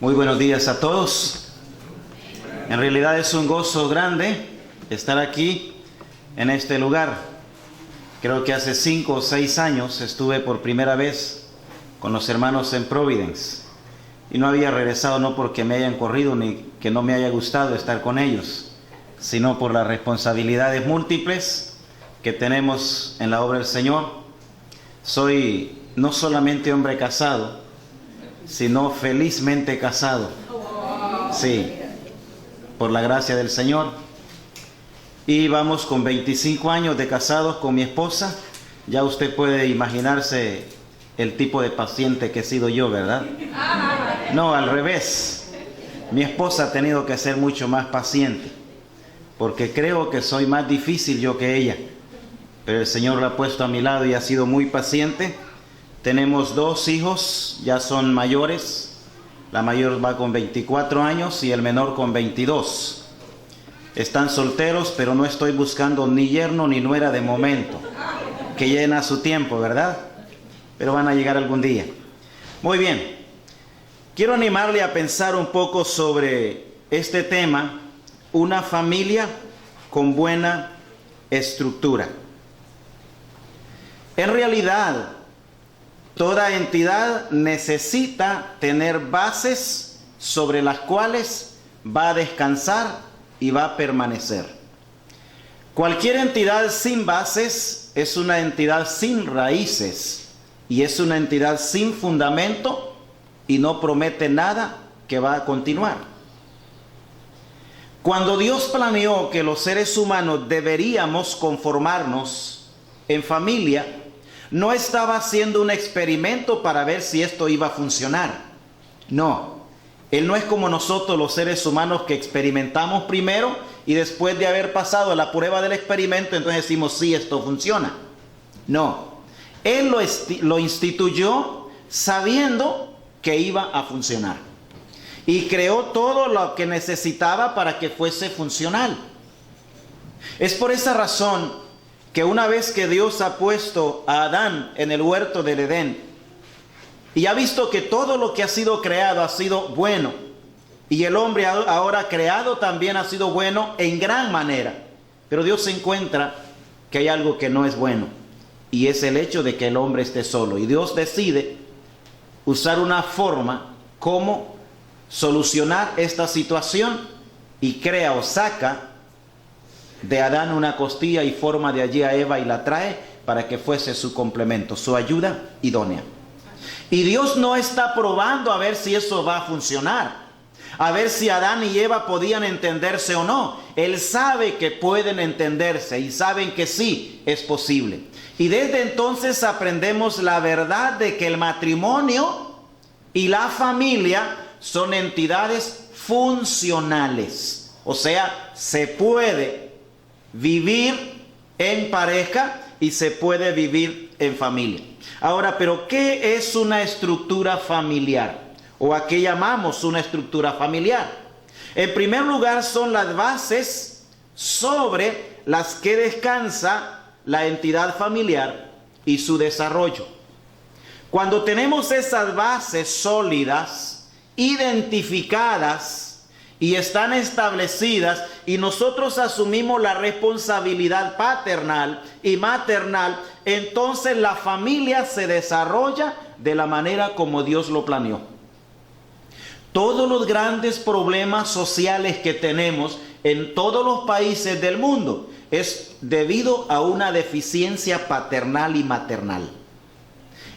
Muy buenos días a todos. En realidad es un gozo grande estar aquí en este lugar. Creo que hace 5 o 6 años estuve por primera vez con los hermanos en Providence y no había regresado, no porque me hayan corrido ni que no me haya gustado estar con ellos, sino por las responsabilidades múltiples que tenemos en la obra del Señor. Soy no solamente hombre casado, sino felizmente casado. Sí, por la gracia del Señor. Y vamos con 25 años de casados con mi esposa. Ya usted puede imaginarse el tipo de paciente que he sido yo, ¿verdad? No, al revés. Mi esposa ha tenido que ser mucho más paciente, porque creo que soy más difícil yo que ella. Pero el Señor la ha puesto a mi lado y ha sido muy paciente. Tenemos 2 hijos, ya son mayores. La mayor va con 24 años y el menor con 22. Están solteros, pero no estoy buscando ni yerno ni nuera de momento, que llena su tiempo, ¿verdad? Pero van a llegar algún día. Muy bien. Quiero animarle a pensar un poco sobre este tema, una familia con buena estructura. En realidad, toda entidad necesita tener bases sobre las cuales va a descansar y va a permanecer. Cualquier entidad sin bases es una entidad sin raíces y es una entidad sin fundamento y no promete nada que va a continuar. Cuando Dios planeó que los seres humanos deberíamos conformarnos en familia, no estaba haciendo un experimento para ver si esto iba a funcionar. No, Él no es como nosotros los seres humanos que experimentamos primero y después de haber pasado la prueba del experimento, entonces decimos, sí, esto funciona. No, Él lo instituyó sabiendo que iba a funcionar. Y creó todo lo que necesitaba para que fuese funcional. Es por esa razón que una vez que Dios ha puesto a Adán en el huerto del Edén y ha visto que todo lo que ha sido creado ha sido bueno, y el hombre ahora creado también ha sido bueno en gran manera, pero Dios se encuentra que hay algo que no es bueno, y es el hecho de que el hombre esté solo, y Dios decide usar una forma como solucionar esta situación y crea o saca de Adán una costilla y forma de allí a Eva y la trae para que fuese su complemento, su ayuda idónea. Y Dios no está probando a ver si eso va a funcionar, a ver si Adán y Eva podían entenderse o no. Él sabe que pueden entenderse y saben que sí es posible. Y desde entonces aprendemos la verdad de que el matrimonio y la familia son entidades funcionales. O sea, se puede vivir en pareja y se puede vivir en familia. Ahora, pero ¿qué es una estructura familiar? ¿O a qué llamamos una estructura familiar? En primer lugar, son las bases sobre las que descansa la entidad familiar y su desarrollo. Cuando tenemos esas bases sólidas, identificadas, y están establecidas, y nosotros asumimos la responsabilidad paternal y maternal, entonces la familia se desarrolla de la manera como Dios lo planeó. Todos los grandes problemas sociales que tenemos en todos los países del mundo es debido a una deficiencia paternal y maternal.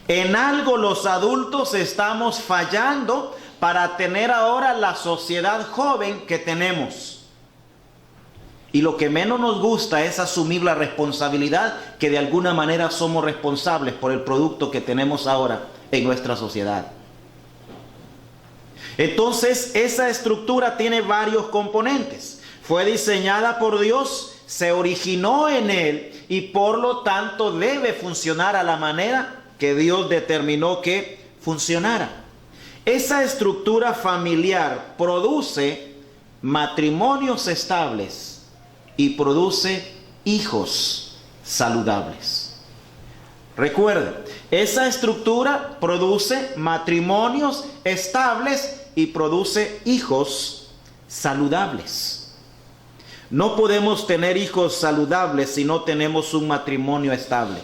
En algo los adultos estamos fallando para tener ahora la sociedad joven que tenemos. Y lo que menos nos gusta es asumir la responsabilidad que de alguna manera somos responsables por el producto que tenemos ahora en nuestra sociedad. Entonces, esa estructura tiene varios componentes. Fue diseñada por Dios, se originó en Él y por lo tanto debe funcionar a la manera que Dios determinó que funcionara. Esa estructura familiar produce matrimonios estables y produce hijos saludables. Recuerden, esa estructura produce matrimonios estables y produce hijos saludables. No podemos tener hijos saludables si no tenemos un matrimonio estable.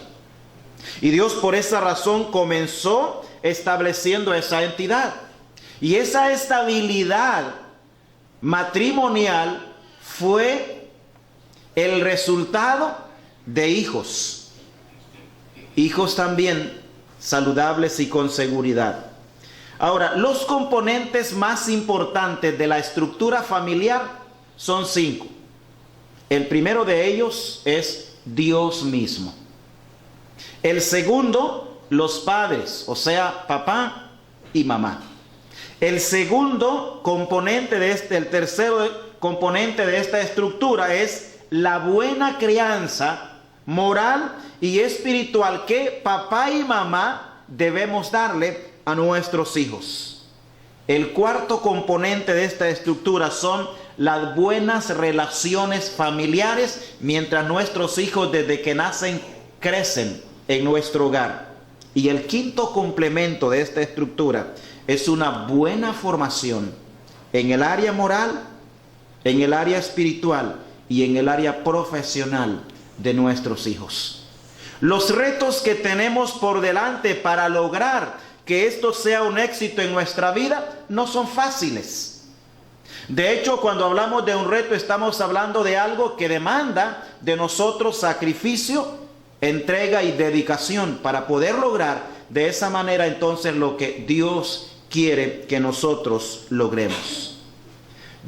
Y Dios por esa razón comenzó estableciendo esa entidad. Y esa estabilidad matrimonial fue el resultado de hijos. Hijos también saludables y con seguridad. Ahora, los componentes más importantes de la estructura familiar son 5. El primero de ellos es Dios mismo. El segundo, los padres, o sea, papá y mamá. El segundo componente el tercero componente de esta estructura es la buena crianza moral y espiritual que papá y mamá debemos darle a nuestros hijos. El cuarto componente de esta estructura son las buenas relaciones familiares mientras nuestros hijos desde que nacen crecen en nuestro hogar. Y el quinto complemento de esta estructura es una buena formación en el área moral, en el área espiritual y en el área profesional de nuestros hijos. Los retos que tenemos por delante para lograr que esto sea un éxito en nuestra vida no son fáciles. De hecho, cuando hablamos de un reto, estamos hablando de algo que demanda de nosotros sacrificio, entrega y dedicación para poder lograr de esa manera entonces lo que Dios quiere que nosotros logremos.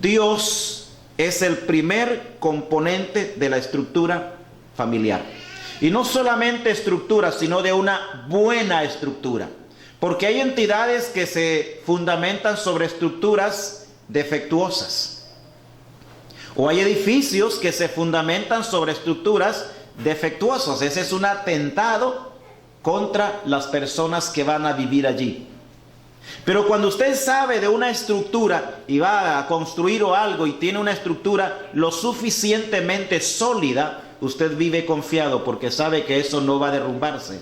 Dios es el primer componente de la estructura familiar. Y no solamente estructura, sino de una buena estructura. Porque hay entidades que se fundamentan sobre estructuras defectuosas. O hay edificios que se fundamentan sobre estructuras defectuosas. Ese es un atentado contra las personas que van a vivir allí. Pero cuando usted sabe de una estructura y va a construir algo y tiene una estructura lo suficientemente sólida, usted vive confiado porque sabe que eso no va a derrumbarse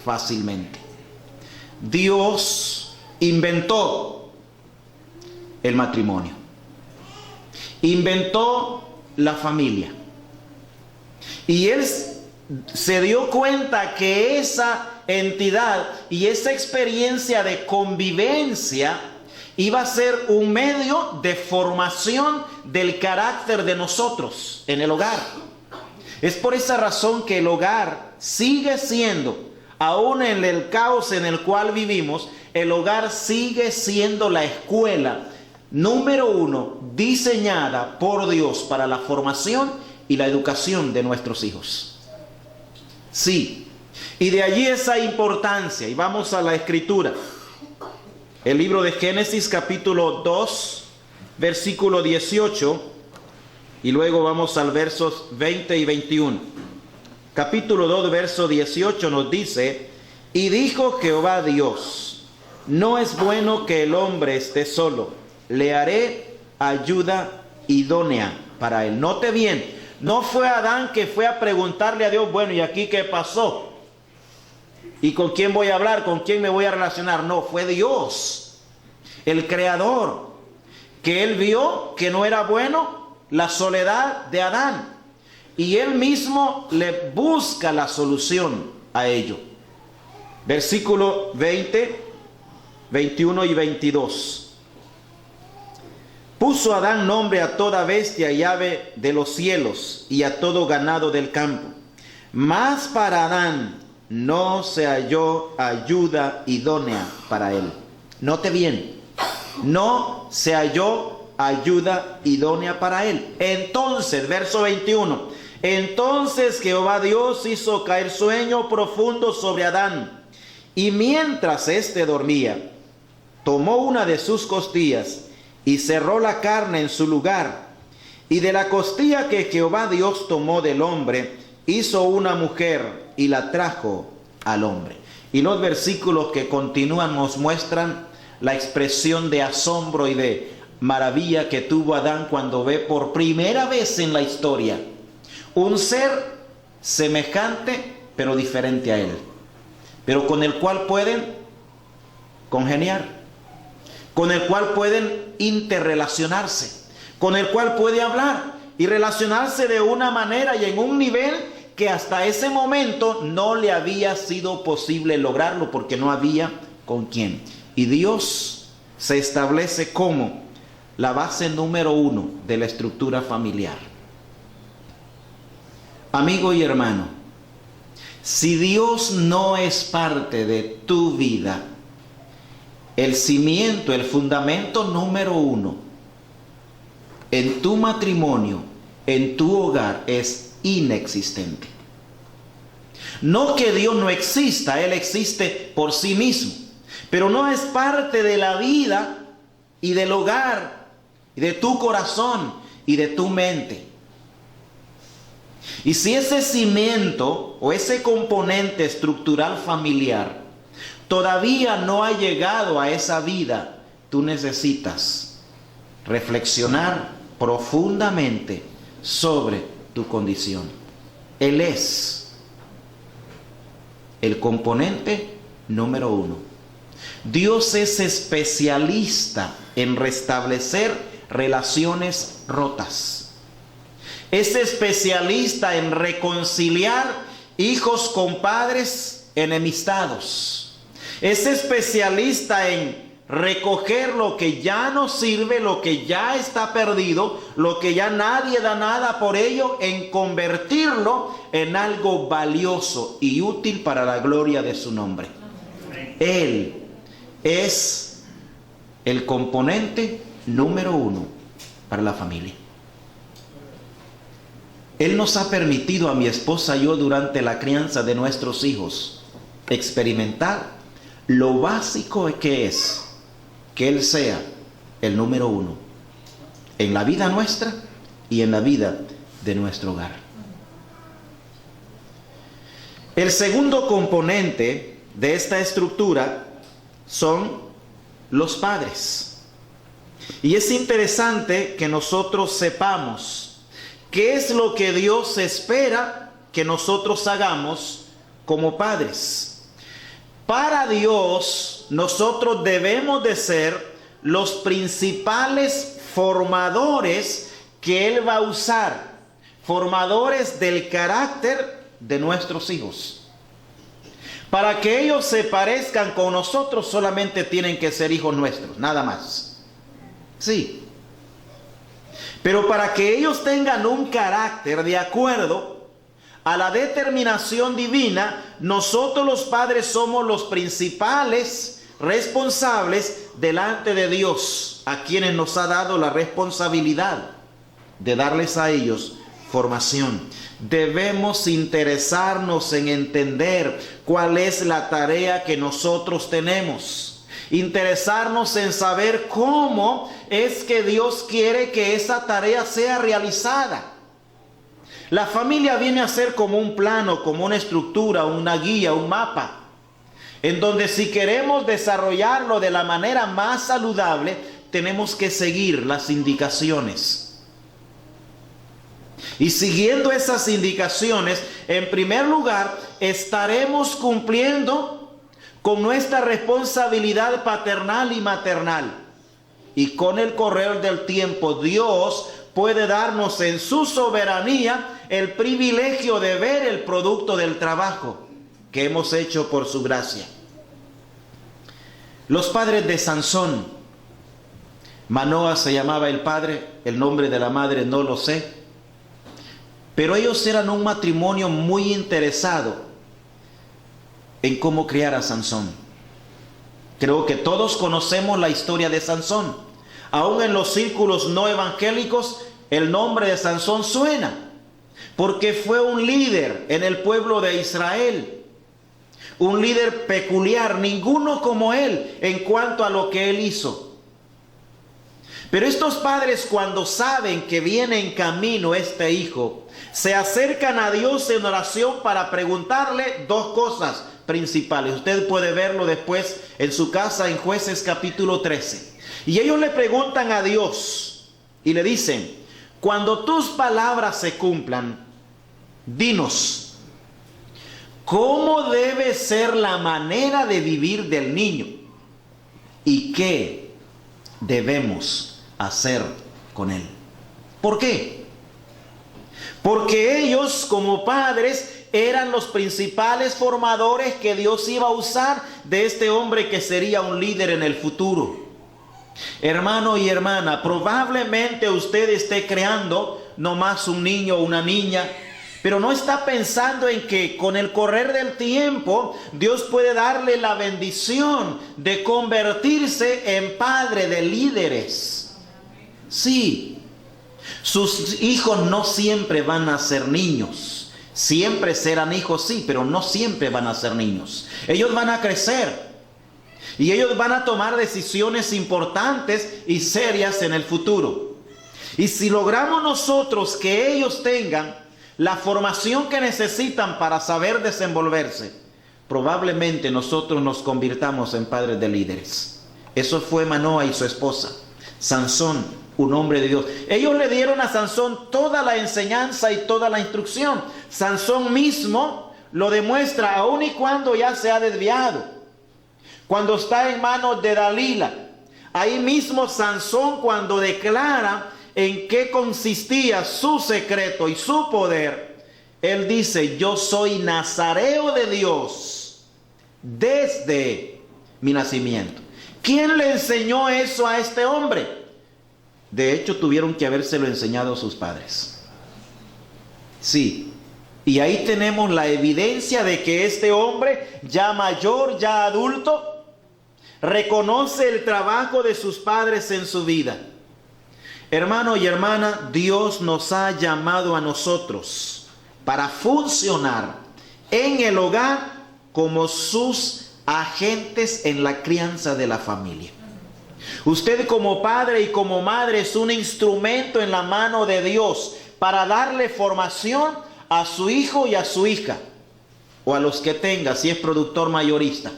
fácilmente. Dios inventó el matrimonio, inventó la familia, y Él se dio cuenta que esa entidad y esa experiencia de convivencia iba a ser un medio de formación del carácter de nosotros en el hogar. Es por esa razón que el hogar sigue siendo, aún en el caos en el cual vivimos, el hogar sigue siendo la escuela número 1 diseñada por Dios para la formación y la educación de nuestros hijos. Sí, y de allí esa importancia. Y vamos a la escritura. El libro de Génesis capítulo 2, versículo 18, y luego vamos al versos 20 y 21. Capítulo 2, verso 18 nos dice: y dijo Jehová Dios, no es bueno que el hombre esté solo, le haré ayuda idónea para él. Note bien, no fue Adán que fue a preguntarle a Dios, bueno, ¿y aquí qué pasó? ¿Y con quién voy a hablar? ¿Con quién me voy a relacionar? No, fue Dios, el creador, que él vio que no era bueno la soledad de Adán. Y él mismo le busca la solución a ello. Versículo 20, 21 y 22. Puso Adán nombre a toda bestia y ave de los cielos y a todo ganado del campo. Mas para Adán no se halló ayuda idónea para él. Note bien, no se halló ayuda idónea para él. Entonces, verso 21, entonces Jehová Dios hizo caer sueño profundo sobre Adán, y mientras éste dormía, tomó una de sus costillas y cerró la carne en su lugar, y de la costilla que Jehová Dios tomó del hombre, hizo una mujer y la trajo al hombre. Y los versículos que continúan nos muestran la expresión de asombro y de maravilla que tuvo Adán cuando ve por primera vez en la historia un ser semejante pero diferente a él, pero con el cual pueden congeniar. con el cual pueden interrelacionarse, con el cual puede hablar y relacionarse de una manera y en un nivel que hasta ese momento no le había sido posible lograrlo porque no había con quién. Y Dios se establece como la base número 1 de la estructura familiar. Amigo y hermano, si Dios no es parte de tu vida, el cimiento, el fundamento número 1 en tu matrimonio, en tu hogar, es inexistente. No que Dios no exista, Él existe por sí mismo, pero no es parte de la vida y del hogar, y de tu corazón y de tu mente. Y si ese cimiento o ese componente estructural familiar todavía no ha llegado a esa vida, tú necesitas reflexionar profundamente sobre tu condición. Él es el componente número 1. Dios es especialista en restablecer relaciones rotas. Es especialista en reconciliar hijos con padres enemistados. Es especialista en recoger lo que ya no sirve, lo que ya está perdido, lo que ya nadie da nada por ello, en convertirlo en algo valioso y útil para la gloria de su nombre. Él es el componente número 1 para la familia. Él nos ha permitido a mi esposa y yo durante la crianza de nuestros hijos experimentar lo básico que es que Él sea el número 1 en la vida nuestra y en la vida de nuestro hogar. El segundo componente de esta estructura son los padres. Y es interesante que nosotros sepamos qué es lo que Dios espera que nosotros hagamos como padres. Para Dios, nosotros debemos de ser los principales formadores que Él va a usar, formadores del carácter de nuestros hijos. Para que ellos se parezcan con nosotros, solamente tienen que ser hijos nuestros, nada más. Sí. Pero para que ellos tengan un carácter de acuerdo a la determinación divina, nosotros los padres somos los principales responsables delante de Dios, a quienes nos ha dado la responsabilidad de darles a ellos formación. Debemos interesarnos en entender cuál es la tarea que nosotros tenemos. Interesarnos en saber cómo es que Dios quiere que esa tarea sea realizada. La familia viene a ser como un plano, como una estructura, una guía, un mapa, en donde si queremos desarrollarlo de la manera más saludable, tenemos que seguir las indicaciones. Y siguiendo esas indicaciones, en primer lugar, estaremos cumpliendo con nuestra responsabilidad paternal y maternal. Y con el correr del tiempo, Dios puede darnos en su soberanía el privilegio de ver el producto del trabajo que hemos hecho por su gracia. Los padres de Sansón, Manoa se llamaba el padre, el nombre de la madre no lo sé, pero ellos eran un matrimonio muy interesado en cómo criar a Sansón. Creo que todos conocemos la historia de Sansón. Aún en los círculos no evangélicos, el nombre de Sansón suena, porque fue un líder en el pueblo de Israel. Un líder peculiar, ninguno como él en cuanto a lo que él hizo. Pero estos padres, cuando saben que viene en camino este hijo, se acercan a Dios en oración para preguntarle dos cosas principales. Usted puede verlo después en su casa en Jueces capítulo 13. Y ellos le preguntan a Dios y le dicen: cuando tus palabras se cumplan, dinos, ¿cómo debe ser la manera de vivir del niño? ¿Y qué debemos hacer con él. ¿Por qué? Porque ellos como padres eran los principales formadores que Dios iba a usar de este hombre que sería un líder en el futuro. Hermano y hermana, probablemente usted esté creando no más un niño o una niña, pero no está pensando en que con el correr del tiempo Dios puede darle la bendición de convertirse en padre de líderes. Sí, sus hijos no siempre van a ser niños. Siempre serán hijos, sí, pero no siempre van a ser niños. Ellos van a crecer y ellos van a tomar decisiones importantes y serias en el futuro. Y si logramos nosotros que ellos tengan la formación que necesitan para saber desenvolverse, probablemente nosotros nos convirtamos en padres de líderes. Eso fue Manoa y su esposa. Sansón, un hombre de Dios. Ellos le dieron a Sansón toda la enseñanza y toda la instrucción. Sansón mismo lo demuestra aun y cuando ya se ha desviado. Cuando está en manos de Dalila. Ahí mismo Sansón, cuando declara en qué consistía su secreto y su poder, él dice: yo soy nazareo de Dios desde mi nacimiento. ¿Quién le enseñó eso a este hombre? De hecho, tuvieron que habérselo enseñado a sus padres. Sí, y ahí tenemos la evidencia de que este hombre, ya mayor, ya adulto, reconoce el trabajo de sus padres en su vida. Hermano y hermana, Dios nos ha llamado a nosotros para funcionar en el hogar como sus agentes en la crianza de la familia. Usted como padre y como madre es un instrumento en la mano de Dios para darle formación a su hijo y a su hija, o a los que tenga, si es productor mayorista.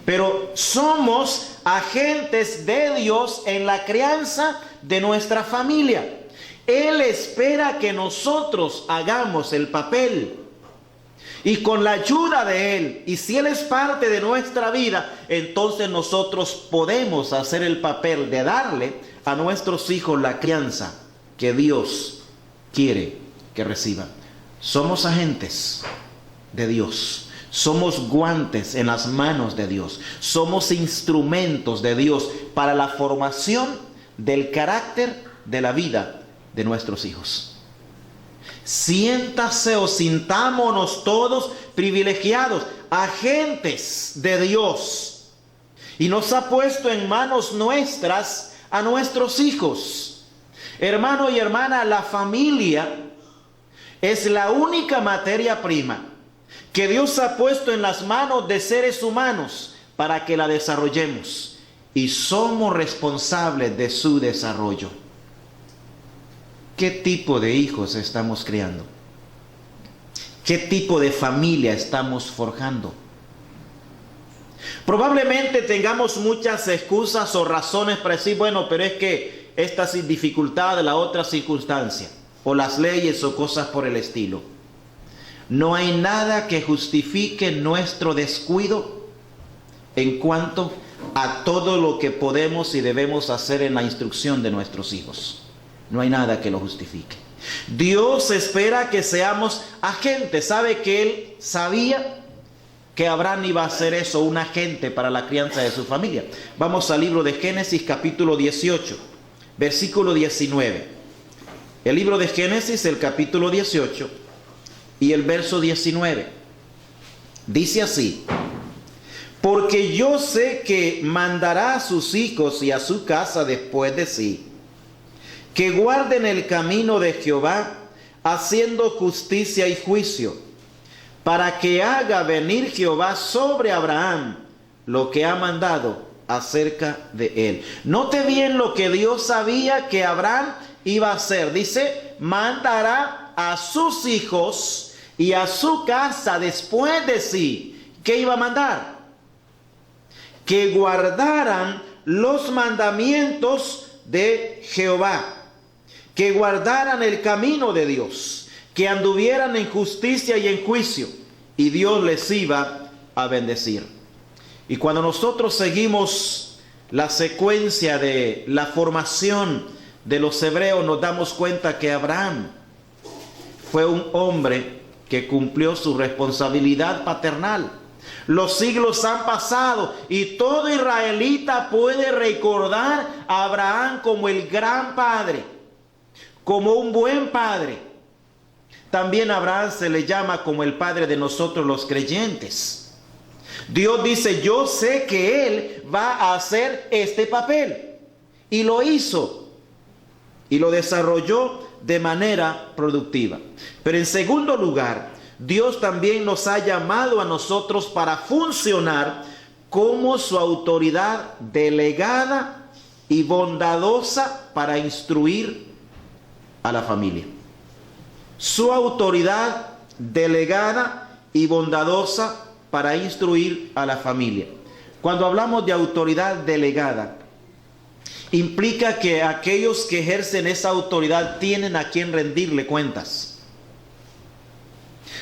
Pero somos agentes de Dios en la crianza de nuestra familia. Él espera que nosotros hagamos el papel. Y con la ayuda de Él, y si Él es parte de nuestra vida, entonces nosotros podemos hacer el papel de darle a nuestros hijos la crianza que Dios quiere que reciban. Somos agentes de Dios. Somos guantes en las manos de Dios. Somos instrumentos de Dios para la formación del carácter de la vida de nuestros hijos. Siéntase o sintámonos todos privilegiados, agentes de Dios. Y nos ha puesto en manos nuestras a nuestros hijos. Hermano y hermana, la familia es la única materia prima que Dios ha puesto en las manos de seres humanos para que la desarrollemos. Y somos responsables de su desarrollo. ¿Qué tipo de hijos estamos criando? ¿Qué tipo de familia estamos forjando? Probablemente tengamos muchas excusas o razones para decir: bueno, pero es que esta dificultad, la otra circunstancia, o las leyes o cosas por el estilo. No hay nada que justifique nuestro descuido en cuanto a todo lo que podemos y debemos hacer en la instrucción de nuestros hijos. No hay nada que lo justifique. Dios espera que seamos agentes. ¿Sabe que Él sabía que Abraham iba a hacer eso, un agente para la crianza de su familia? Vamos al libro de Génesis capítulo 18, versículo 19. El libro de Génesis, el capítulo 18 y el verso 19. Dice así: porque yo sé que mandará a sus hijos y a su casa después de sí, que guarden el camino de Jehová, haciendo justicia y juicio, para que haga venir Jehová sobre Abraham lo que ha mandado acerca de él. Note bien lo que Dios sabía que Abraham iba a hacer. Dice: mandará a sus hijos y a su casa después de sí. ¿Qué iba a mandar? Que guardaran los mandamientos de Jehová, que guardaran el camino de Dios, que anduvieran en justicia y en juicio, y Dios les iba a bendecir. Y cuando nosotros seguimos la secuencia de la formación de los hebreos, nos damos cuenta que Abraham fue un hombre que cumplió su responsabilidad paternal. Los siglos han pasado y todo israelita puede recordar a Abraham como el gran padre, como un buen padre. También a Abraham se le llama como el padre de nosotros los creyentes. Dios dice, yo sé que él va a hacer este papel. Y lo hizo. Y lo desarrolló de manera productiva. Pero en segundo lugar, Dios también nos ha llamado a nosotros para funcionar como su autoridad delegada y bondadosa para instruir a la familia. Su autoridad delegada y bondadosa para instruir a la familia. Cuando hablamos de autoridad delegada, implica que aquellos que ejercen esa autoridad tienen a quien rendirle cuentas.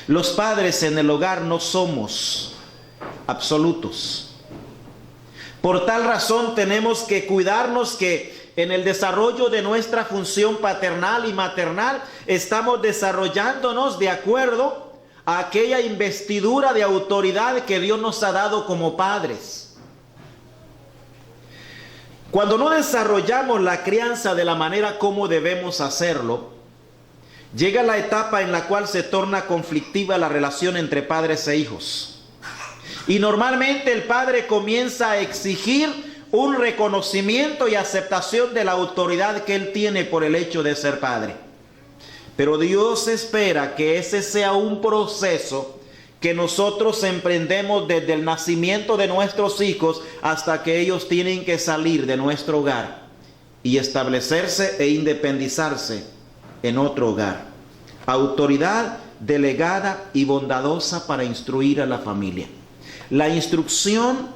Los padres en el hogar no somos absolutos. Por tal razón tenemos que cuidarnos que en el desarrollo de nuestra función paternal y maternal estamos desarrollándonos de acuerdo a aquella investidura de autoridad que Dios nos ha dado como padres. Cuando no desarrollamos la crianza de la manera como debemos hacerlo, llega la etapa en la cual se torna conflictiva la relación entre padres e hijos. Y normalmente el padre comienza a exigir un reconocimiento y aceptación de la autoridad que él tiene por el hecho de ser padre. Pero Dios espera que ese sea un proceso que nosotros emprendemos desde el nacimiento de nuestros hijos hasta que ellos tienen que salir de nuestro hogar y establecerse e independizarse en otro hogar. Autoridad delegada y bondadosa para instruir a la familia. La instrucción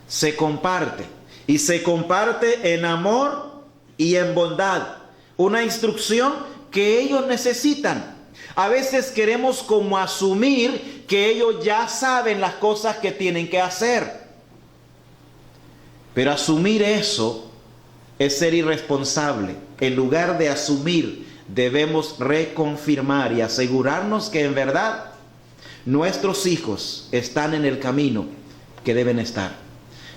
se comparte y se comparte en amor y en bondad. Una instrucción que ellos necesitan. A veces queremos como asumir que ellos ya saben las cosas que tienen que hacer. Pero asumir eso es ser irresponsable. En lugar de asumir, debemos reconfirmar y asegurarnos que en verdad nuestros hijos están en el camino que deben estar.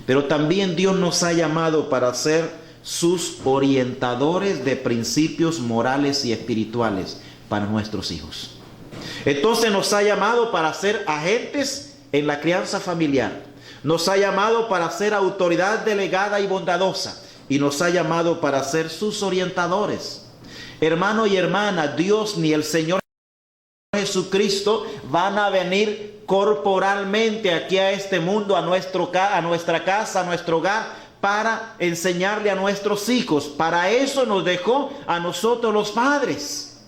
Pero también Dios nos ha llamado para ser sus orientadores de principios morales y espirituales para nuestros hijos. Entonces nos ha llamado para ser agentes en la crianza familiar. Nos ha llamado para ser autoridad delegada y bondadosa. Y nos ha llamado para ser sus orientadores. Hermano y hermana, Dios ni el Señor Jesucristo van a venir corporalmente aquí a este mundo, a nuestra casa, a nuestro hogar, para enseñarle a nuestros hijos. Para eso nos dejó a nosotros los padres.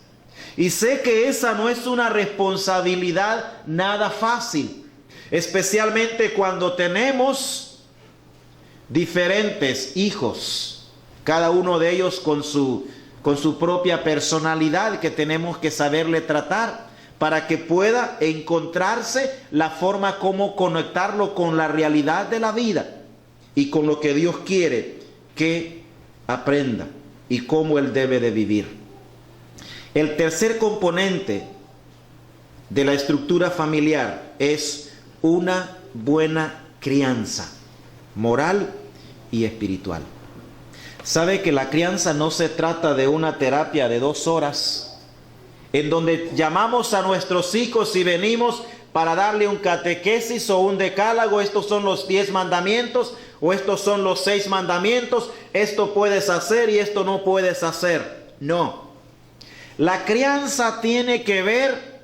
Y sé que esa no es una responsabilidad nada fácil, especialmente cuando tenemos diferentes hijos, cada uno de ellos con su propia personalidad que tenemos que saberle tratar para que pueda encontrarse la forma como conectarlo con la realidad de la vida y con lo que Dios quiere que aprenda y cómo él debe de vivir. El tercer componente de la estructura familiar es una buena crianza moral y espiritual. ¿Sabe que la crianza no se trata de una terapia de 2 horas en donde llamamos a nuestros hijos y venimos para darle un catequesis o un decálogo? Estos son los 10 mandamientos o estos son los 6 mandamientos. Esto puedes hacer y esto no puedes hacer. No. La crianza tiene que ver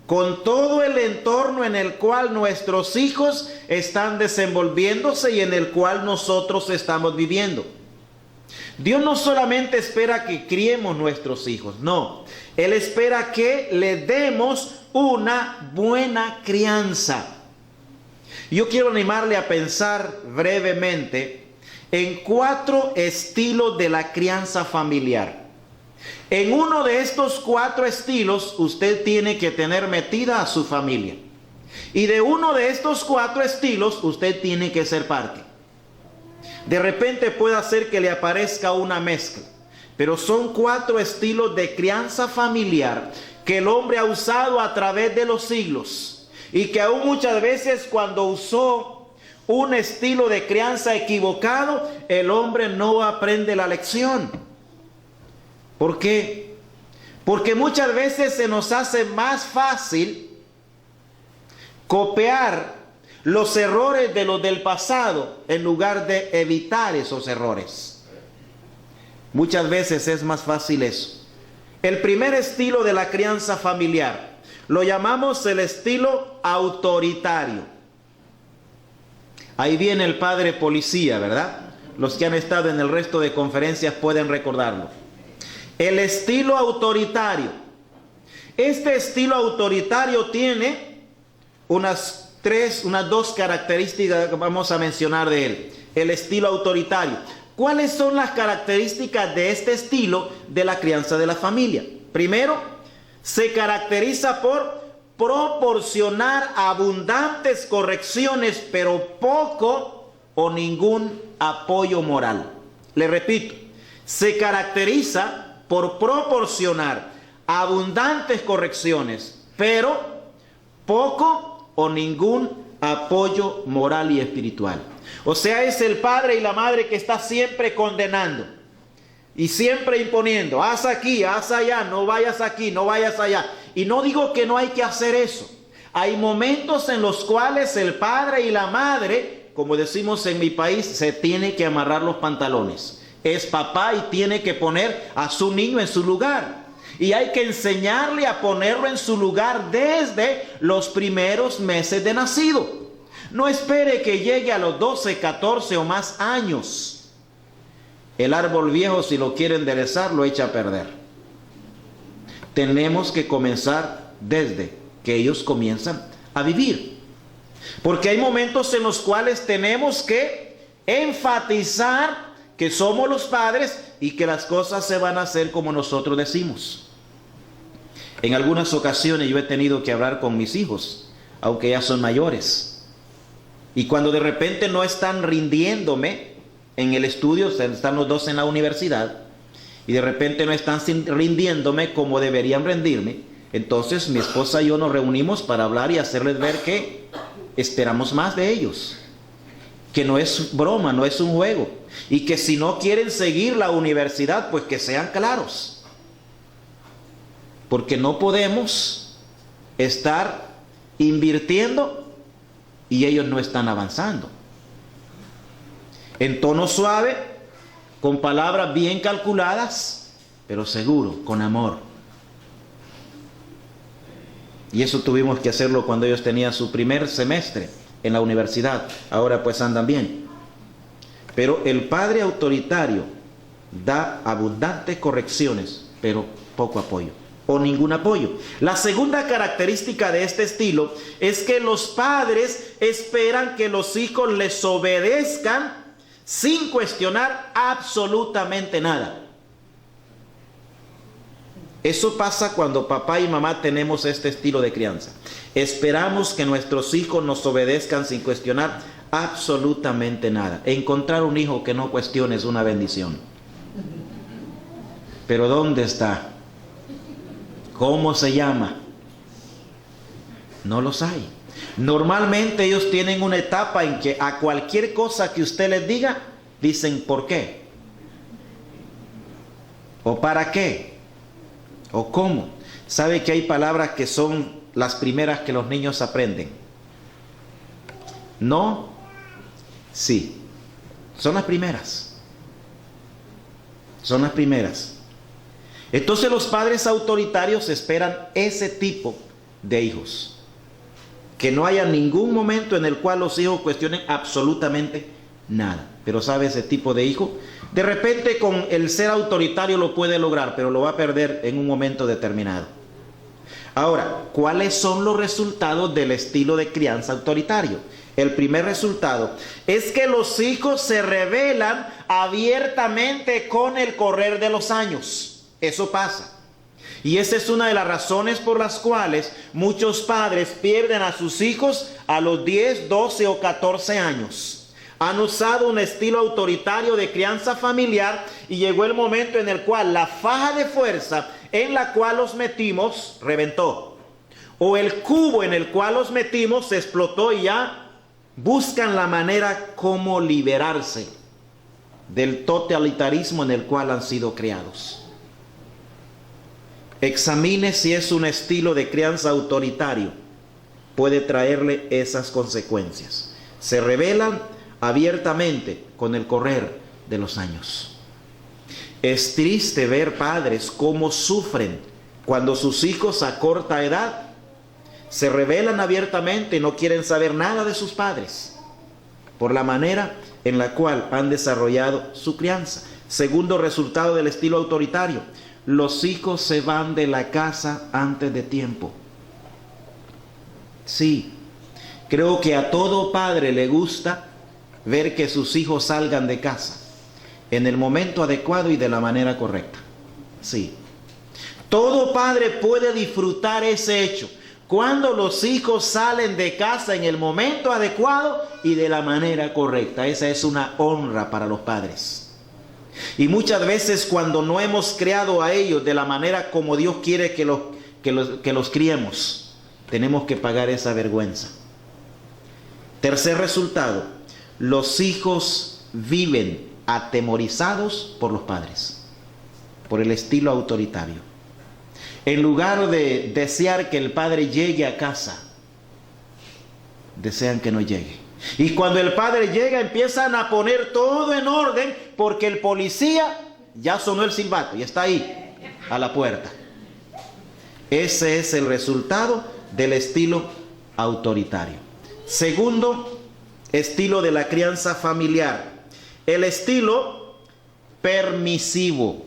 con todo el entorno en el cual nuestros hijos están desenvolviéndose y en el cual nosotros estamos viviendo. Dios no solamente espera que criemos nuestros hijos, no. Él espera que le demos una buena crianza. Yo quiero animarle a pensar brevemente en 4 estilos de la crianza familiar. En uno de estos 4 estilos usted tiene que tener metida a su familia. Y de uno de estos 4 estilos usted tiene que ser parte. De repente puede hacer que le aparezca una mezcla. Pero son 4 estilos de crianza familiar que el hombre ha usado a través de los siglos. Y que aún muchas veces cuando usó un estilo de crianza equivocado, el hombre no aprende la lección. ¿Por qué? Porque muchas veces se nos hace más fácil copiar los errores de los del pasado en lugar de evitar esos errores. Muchas veces es más fácil eso. El primer estilo de la crianza familiar lo llamamos el estilo autoritario. Ahí viene el padre policía, ¿verdad? Los que han estado en el resto de conferencias pueden recordarlo. El estilo autoritario. Este estilo autoritario tiene unas 2 características que vamos a mencionar de él. El estilo autoritario. ¿Cuáles son las características de este estilo de la crianza de la familia? Primero, se caracteriza por proporcionar abundantes correcciones, pero poco o ningún apoyo moral. Le repito, se caracteriza por proporcionar abundantes correcciones, pero poco o ningún apoyo moral y espiritual. O sea, es el padre y la madre que está siempre condenando y siempre imponiendo, haz aquí, haz allá, no vayas aquí, no vayas allá. Y no digo que no hay que hacer eso. Hay momentos en los cuales el padre y la madre, como decimos en mi país, se tiene que amarrar los pantalones. Es papá y tiene que poner a su niño en su lugar. Y hay que enseñarle a ponerlo en su lugar desde los primeros meses de nacido. No espere que llegue a los 12, 14 o más años. El árbol viejo, si lo quiere enderezar, lo echa a perder. Tenemos que comenzar desde que ellos comienzan a vivir. Porque hay momentos en los cuales tenemos que enfatizar que somos los padres y que las cosas se van a hacer como nosotros decimos. En algunas ocasiones yo he tenido que hablar con mis hijos, aunque ya son mayores. Y cuando de repente no están rindiéndome en el estudio, están los 2 en la universidad, y de repente no están rindiéndome como deberían rendirme, entonces mi esposa y yo nos reunimos para hablar y hacerles ver que esperamos más de ellos, que no es broma, no es un juego, y que si no quieren seguir la universidad, pues que sean claros, porque no podemos estar invirtiendo y ellos no están avanzando. En tono suave, con palabras bien calculadas, pero seguro, con amor. Y eso tuvimos que hacerlo cuando ellos tenían su primer semestre en la universidad. Ahora pues andan bien. Pero el padre autoritario da abundantes correcciones, pero poco apoyo o ningún apoyo. La segunda característica de este estilo es que los padres esperan que los hijos les obedezcan sin cuestionar absolutamente nada. Eso pasa cuando papá y mamá tenemos este estilo de crianza. Esperamos que nuestros hijos nos obedezcan sin cuestionar absolutamente nada. Encontrar un hijo que no cuestione es una bendición. Pero ¿dónde está? ¿Cómo se llama? No los hay. Normalmente ellos tienen una etapa en que a cualquier cosa que usted les diga, dicen ¿por qué? ¿O para qué? ¿O cómo? ¿Sabe que hay palabras que son las primeras que los niños aprenden? No, sí. Son las primeras. Son las primeras. Entonces los padres autoritarios esperan ese tipo de hijos. Que no haya ningún momento en el cual los hijos cuestionen absolutamente nada. Pero ¿sabe ese tipo de hijo? De repente con el ser autoritario lo puede lograr, pero lo va a perder en un momento determinado. Ahora, ¿cuáles son los resultados del estilo de crianza autoritario? El primer resultado es que los hijos se rebelan abiertamente con el correr de los años. Eso pasa. Y esa es una de las razones por las cuales muchos padres pierden a sus hijos a los 10, 12 o 14 años. Han usado un estilo autoritario de crianza familiar y llegó el momento en el cual la faja de fuerza en la cual los metimos reventó. O el cubo en el cual los metimos se explotó y ya buscan la manera como liberarse del totalitarismo en el cual han sido criados. Examine si es un estilo de crianza autoritario. Puede traerle esas consecuencias. Se revelan abiertamente con el correr de los años. Es triste ver padres cómo sufren cuando sus hijos a corta edad se revelan abiertamente y no quieren saber nada de sus padres por la manera en la cual han desarrollado su crianza. Segundo resultado del estilo autoritario: los hijos se van de la casa antes de tiempo. Sí, creo que a todo padre le gusta ver que sus hijos salgan de casa en el momento adecuado y de la manera correcta. Sí, todo padre puede disfrutar ese hecho, cuando los hijos salen de casa en el momento adecuado y de la manera correcta. Esa es una honra para los padres. Y muchas veces cuando no hemos criado a ellos de la manera como Dios quiere que los criemos, tenemos que pagar esa vergüenza. Tercer resultado: los hijos viven atemorizados por los padres, por el estilo autoritario. En lugar de desear que el padre llegue a casa, desean que no llegue. Y cuando el padre llega, empiezan a poner todo en orden, porque el policía ya sonó el silbato y está ahí, a la puerta. Ese es el resultado del estilo autoritario. Segundo estilo de la crianza familiar: el estilo permisivo.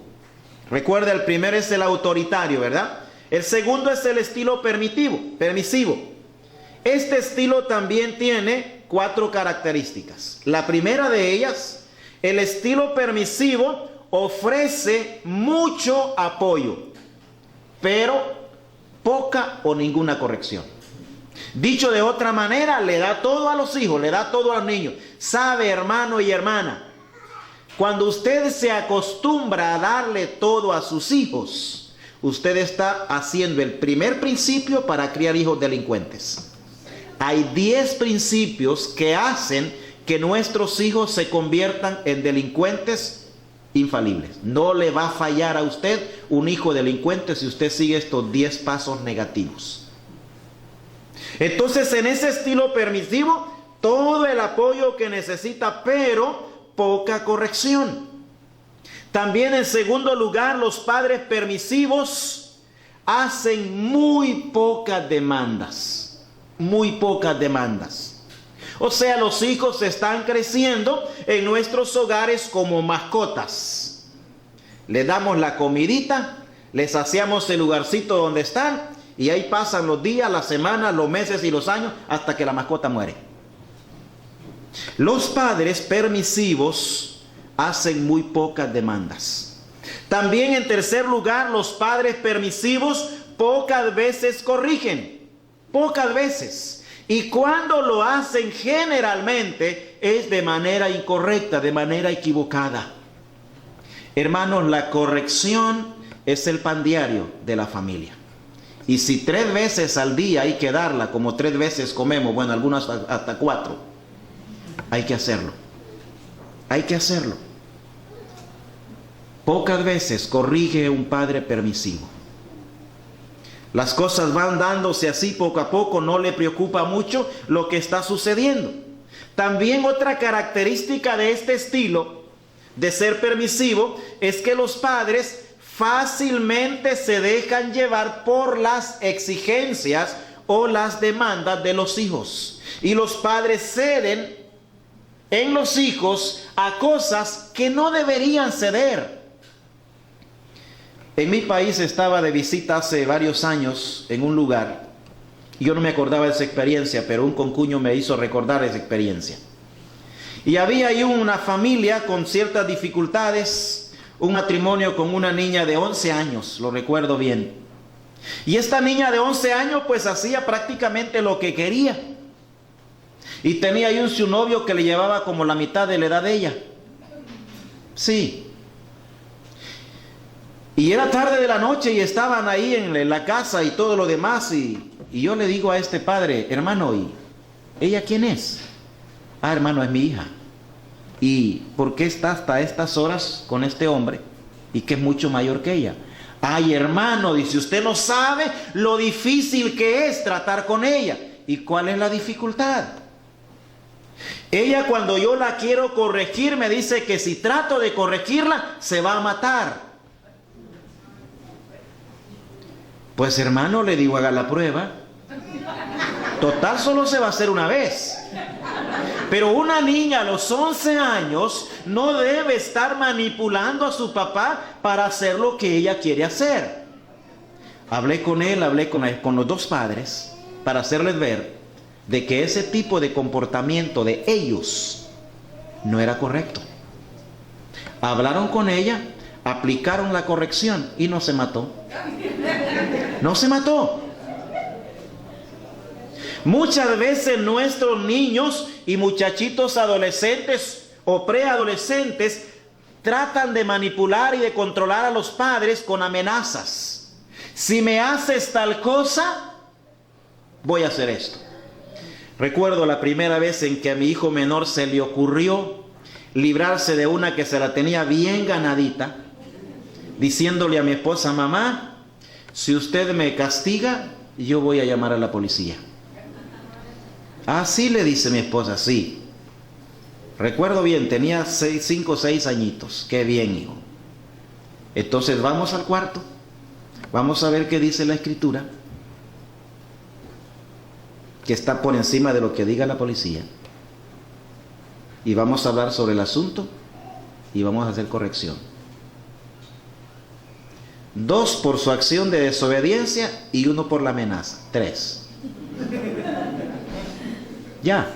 Recuerda, el primero es el autoritario, ¿verdad? El segundo es el estilo permisivo. Este estilo también tiene 4 características. La primera de ellas: el estilo permisivo ofrece mucho apoyo, pero poca o ninguna corrección. Dicho de otra manera, le da todo a los hijos, le da todo a los niños. Sabe, hermano y hermana, cuando usted se acostumbra a darle todo a sus hijos, usted está haciendo el primer principio para criar hijos delincuentes. Hay 10 principios que hacen que nuestros hijos se conviertan en delincuentes infalibles. No le va a fallar a usted un hijo delincuente si usted sigue estos 10 pasos negativos. Entonces, en ese estilo permisivo, todo el apoyo que necesita, pero poca corrección. También, en segundo lugar, los padres permisivos hacen muy pocas demandas. Muy pocas demandas. O sea, los hijos están creciendo en nuestros hogares como mascotas. Les damos la comidita, les hacemos el lugarcito donde están, y ahí pasan los días, las semanas, los meses y los años hasta que la mascota muere. Los padres permisivos hacen muy pocas demandas. También, en tercer lugar, los padres permisivos pocas veces corrigen. Pocas veces. Y cuando lo hacen, generalmente es de manera incorrecta, de manera equivocada. Hermanos, la corrección es el pan diario de la familia. Y si 3 veces al día hay que darla, como 3 veces comemos, bueno, algunos hasta 4, hay que hacerlo. Hay que hacerlo. Pocas veces corrige un padre permisivo. Las cosas van dándose así poco a poco, no le preocupa mucho lo que está sucediendo. También otra característica de este estilo de ser permisivo es que los padres fácilmente se dejan llevar por las exigencias o las demandas de los hijos. Y los padres ceden en los hijos a cosas que no deberían ceder. En mi país estaba de visita hace varios años en un lugar. Yo no me acordaba de esa experiencia, pero un concuño me hizo recordar esa experiencia. Y había ahí una familia con ciertas dificultades, un matrimonio con una niña de 11 años, lo recuerdo bien. Y esta niña de 11 años pues hacía prácticamente lo que quería. Y tenía ahí su novio que le llevaba como la mitad de la edad de ella. Sí. Y era tarde de la noche y estaban ahí en la casa y todo lo demás. Y yo le digo a este padre, hermano, ¿y ella quién es? Ah, hermano, es mi hija. ¿Y por qué está hasta estas horas con este hombre? Y que es mucho mayor que ella. Ay, hermano, dice, usted no sabe lo difícil que es tratar con ella. ¿Y cuál es la dificultad? Ella, cuando yo la quiero corregir, me dice que si trato de corregirla, se va a matar. Pues hermano, le digo, haga la prueba. Total, solo se va a hacer una vez. Pero una niña a los 11 años no debe estar manipulando a su papá para hacer lo que ella quiere hacer. Hablé con los dos padres para hacerles ver de que ese tipo de comportamiento de ellos no era correcto. Hablaron con ella, aplicaron la corrección y no se mató. No se mató. Muchas veces nuestros niños y muchachitos adolescentes o preadolescentes tratan de manipular y de controlar a los padres con amenazas. Si me haces tal cosa, voy a hacer esto. Recuerdo la primera vez en que a mi hijo menor se le ocurrió librarse de una que se la tenía bien ganadita, diciéndole a mi esposa, mamá, si usted me castiga, yo voy a llamar a la policía. Ah, sí, le dice mi esposa, sí. Recuerdo bien, tenía 5 o 6 añitos. Qué bien, hijo. Entonces vamos al cuarto. Vamos a ver qué dice la escritura, que está por encima de lo que diga la policía. Y vamos a hablar sobre el asunto y vamos a hacer corrección. 2 por su acción de desobediencia y 1 por la amenaza. 3. Ya.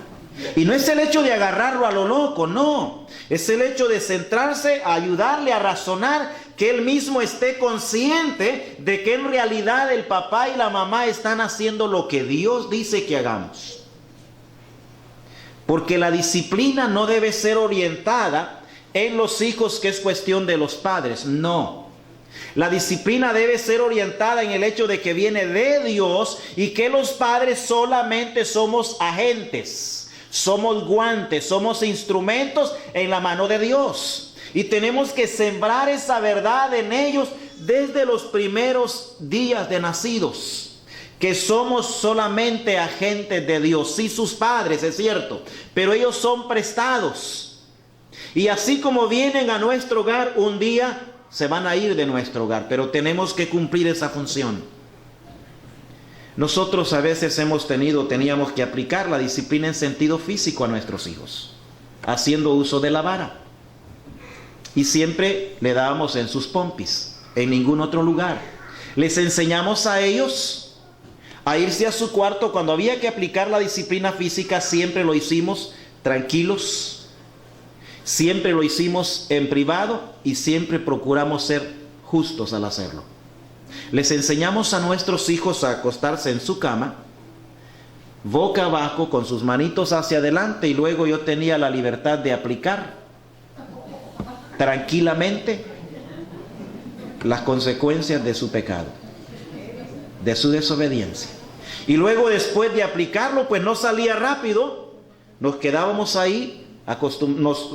Y no es el hecho de agarrarlo a lo loco, no. Es el hecho de centrarse, a ayudarle a razonar, que él mismo esté consciente de que en realidad el papá y la mamá están haciendo lo que Dios dice que hagamos. Porque la disciplina no debe ser orientada en los hijos, que es cuestión de los padres, no. La disciplina debe ser orientada en el hecho de que viene de Dios y que los padres solamente somos agentes, somos guantes, somos instrumentos en la mano de Dios. Y tenemos que sembrar esa verdad en ellos desde los primeros días de nacidos, que somos solamente agentes de Dios. Sí, sus padres, es cierto, pero ellos son prestados. Y así como vienen a nuestro hogar, un día se van a ir de nuestro hogar, pero tenemos que cumplir esa función. Nosotros a veces teníamos que aplicar la disciplina en sentido físico a nuestros hijos, haciendo uso de la vara. Y siempre le dábamos en sus pompis, en ningún otro lugar. Les enseñamos a ellos a irse a su cuarto. Cuando había que aplicar la disciplina física, siempre lo hicimos tranquilos. Siempre lo hicimos en privado y siempre procuramos ser justos al hacerlo. Les enseñamos a nuestros hijos a acostarse en su cama, boca abajo, con sus manitos hacia adelante, y luego yo tenía la libertad de aplicar tranquilamente las consecuencias de su pecado, de su desobediencia. Y luego, después de aplicarlo, pues no salía rápido, nos quedábamos ahí. Nos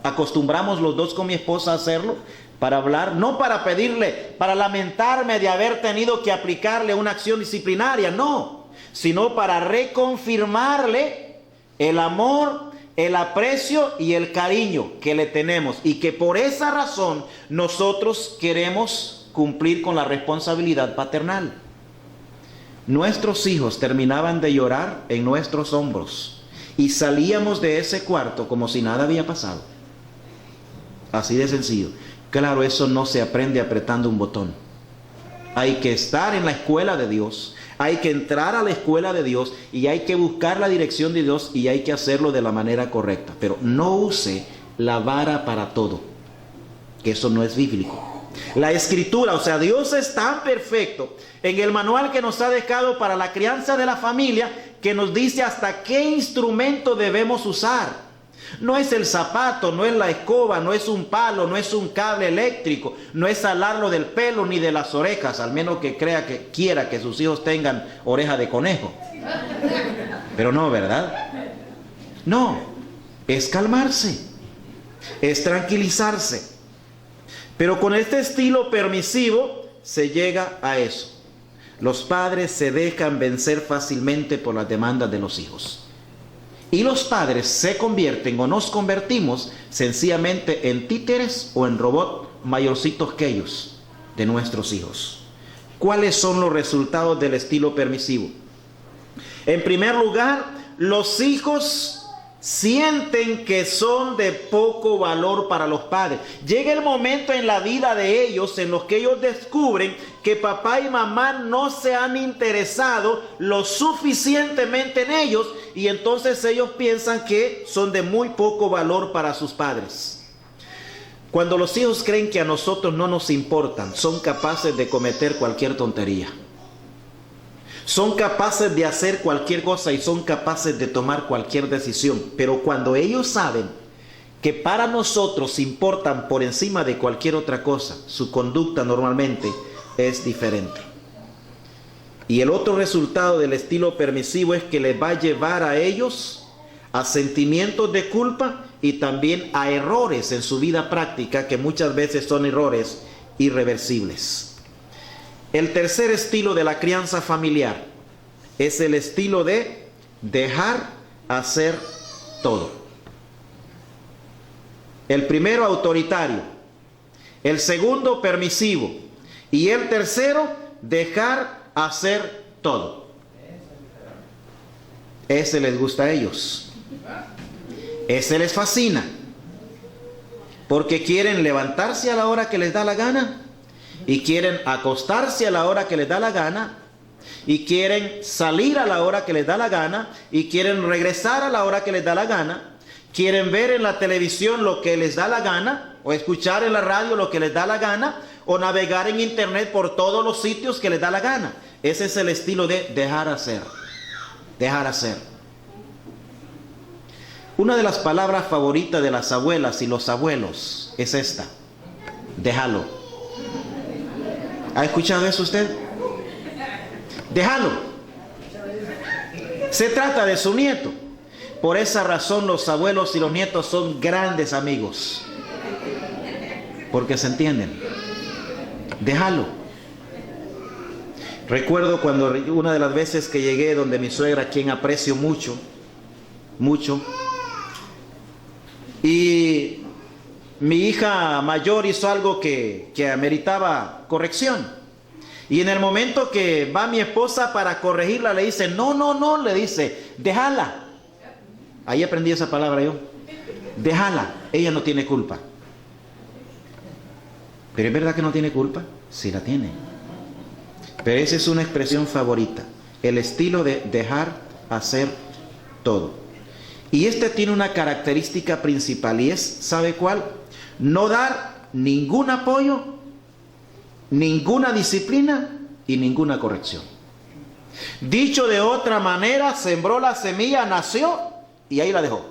acostumbramos los dos con mi esposa a hacerlo, para hablar, no para pedirle, para lamentarme de haber tenido que aplicarle una acción disciplinaria, no, sino para reconfirmarle el amor, el aprecio y el cariño que le tenemos, y que por esa razón nosotros queremos cumplir con la responsabilidad paternal. Nuestros hijos terminaban de llorar en nuestros hombros y salíamos de ese cuarto como si nada había pasado. Así de sencillo. Claro, eso no se aprende apretando un botón. Hay que estar en la escuela de Dios, hay que entrar a la escuela de Dios y hay que buscar la dirección de Dios y hay que hacerlo de la manera correcta. Pero no use la vara para todo, que eso no es bíblico. La escritura, o sea, Dios es tan perfecto en el manual que nos ha dejado para la crianza de la familia, que nos dice hasta qué instrumento debemos usar. No es el zapato, no es la escoba, no es un palo, no es un cable eléctrico, no es alarlo del pelo ni de las orejas, al menos que quiera que sus hijos tengan oreja de conejo. Pero no, ¿verdad? No, es calmarse, es tranquilizarse. Pero con este estilo permisivo se llega a eso. Los padres se dejan vencer fácilmente por las demandas de los hijos. Y los padres se convierten o nos convertimos sencillamente en títeres o en robots mayorcitos que ellos de nuestros hijos. ¿Cuáles son los resultados del estilo permisivo? En primer lugar, los hijos sienten que son de poco valor para los padres. Llega el momento en la vida de ellos en los que ellos descubren que papá y mamá no se han interesado lo suficientemente en ellos, y entonces ellos piensan que son de muy poco valor para sus padres. Cuando los hijos creen que a nosotros no nos importan, son capaces de cometer cualquier tontería. Son capaces de hacer cualquier cosa y son capaces de tomar cualquier decisión. Pero cuando ellos saben que para nosotros importan por encima de cualquier otra cosa, su conducta normalmente es diferente. Y el otro resultado del estilo permisivo es que les va a llevar a ellos a sentimientos de culpa y también a errores en su vida práctica, que muchas veces son errores irreversibles. El tercer estilo de la crianza familiar es el estilo de dejar hacer todo. El primero, autoritario. El segundo, permisivo. Y el tercero, dejar hacer todo. Ese les gusta a ellos. Ese les fascina. Porque quieren levantarse a la hora que les da la gana. Y quieren acostarse a la hora que les da la gana, y quieren salir a la hora que les da la gana, y quieren regresar a la hora que les da la gana, quieren ver en la televisión lo que les da la gana, o escuchar en la radio lo que les da la gana, o navegar en internet por todos los sitios que les da la gana. Ese es el estilo de dejar hacer. Dejar hacer. Una de las palabras favoritas de las abuelas y los abuelos es esta: déjalo. ¿Ha escuchado eso usted? Déjalo. Se trata de su nieto. Por esa razón los abuelos y los nietos son grandes amigos, porque se entienden. Déjalo. Recuerdo cuando una de las veces que llegué donde mi suegra, a quien aprecio mucho, y mi hija mayor hizo algo que ameritaba corrección. Y en el momento que va mi esposa para corregirla, le dice, no, le dice, déjala. Ahí aprendí esa palabra yo. Déjala, ella no tiene culpa. ¿Pero es verdad que no tiene culpa? Sí la tiene. Pero esa es una expresión favorita. El estilo de dejar hacer todo. Y este tiene una característica principal, y es, ¿sabe cuál? No dar ningún apoyo, ninguna disciplina y ninguna corrección. Dicho de otra manera, sembró la semilla, nació y ahí la dejó.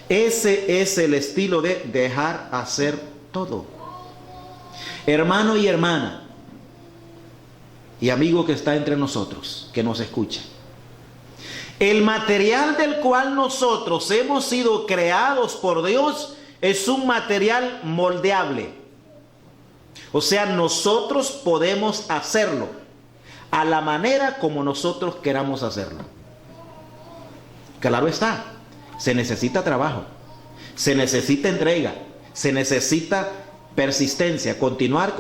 Ese es el estilo de dejar hacer todo. Hermano y hermana, y amigo que está entre nosotros, que nos escucha, el material del cual nosotros hemos sido creados por Dios es un material moldeable. O sea, nosotros podemos hacerlo a la manera como nosotros queramos hacerlo. Claro está, se necesita trabajo, se necesita entrega, se necesita persistencia, continuar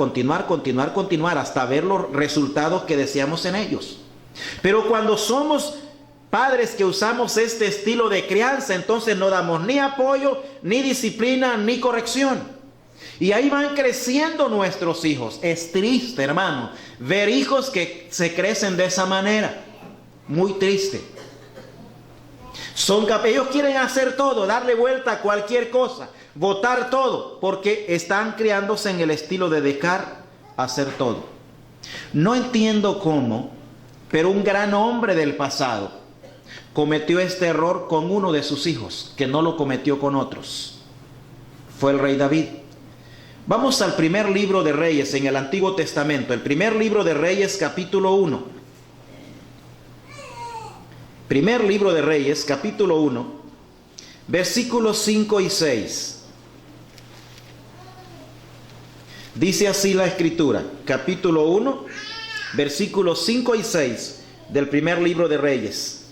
hasta ver los resultados que deseamos en ellos. Pero cuando somos padres que usamos este estilo de crianza, entonces no damos ni apoyo, ni disciplina, ni corrección. Y ahí van creciendo nuestros hijos. Es triste, hermano, ver hijos que se crecen de esa manera. Muy triste. Ellos quieren hacer todo, darle vuelta a cualquier cosa, botar todo, porque están criándose en el estilo de dejar hacer todo. No entiendo cómo Pero un gran hombre del pasado cometió este error con uno de sus hijos, que no lo cometió con otros. Fue el rey David. Vamos al primer libro de Reyes en el Antiguo Testamento. El primer libro de Reyes, capítulo 1. Primer libro de Reyes, capítulo 1, versículos 5 y 6. Dice así la Escritura, capítulo 1, versículos 5 y 6 del primer libro de Reyes.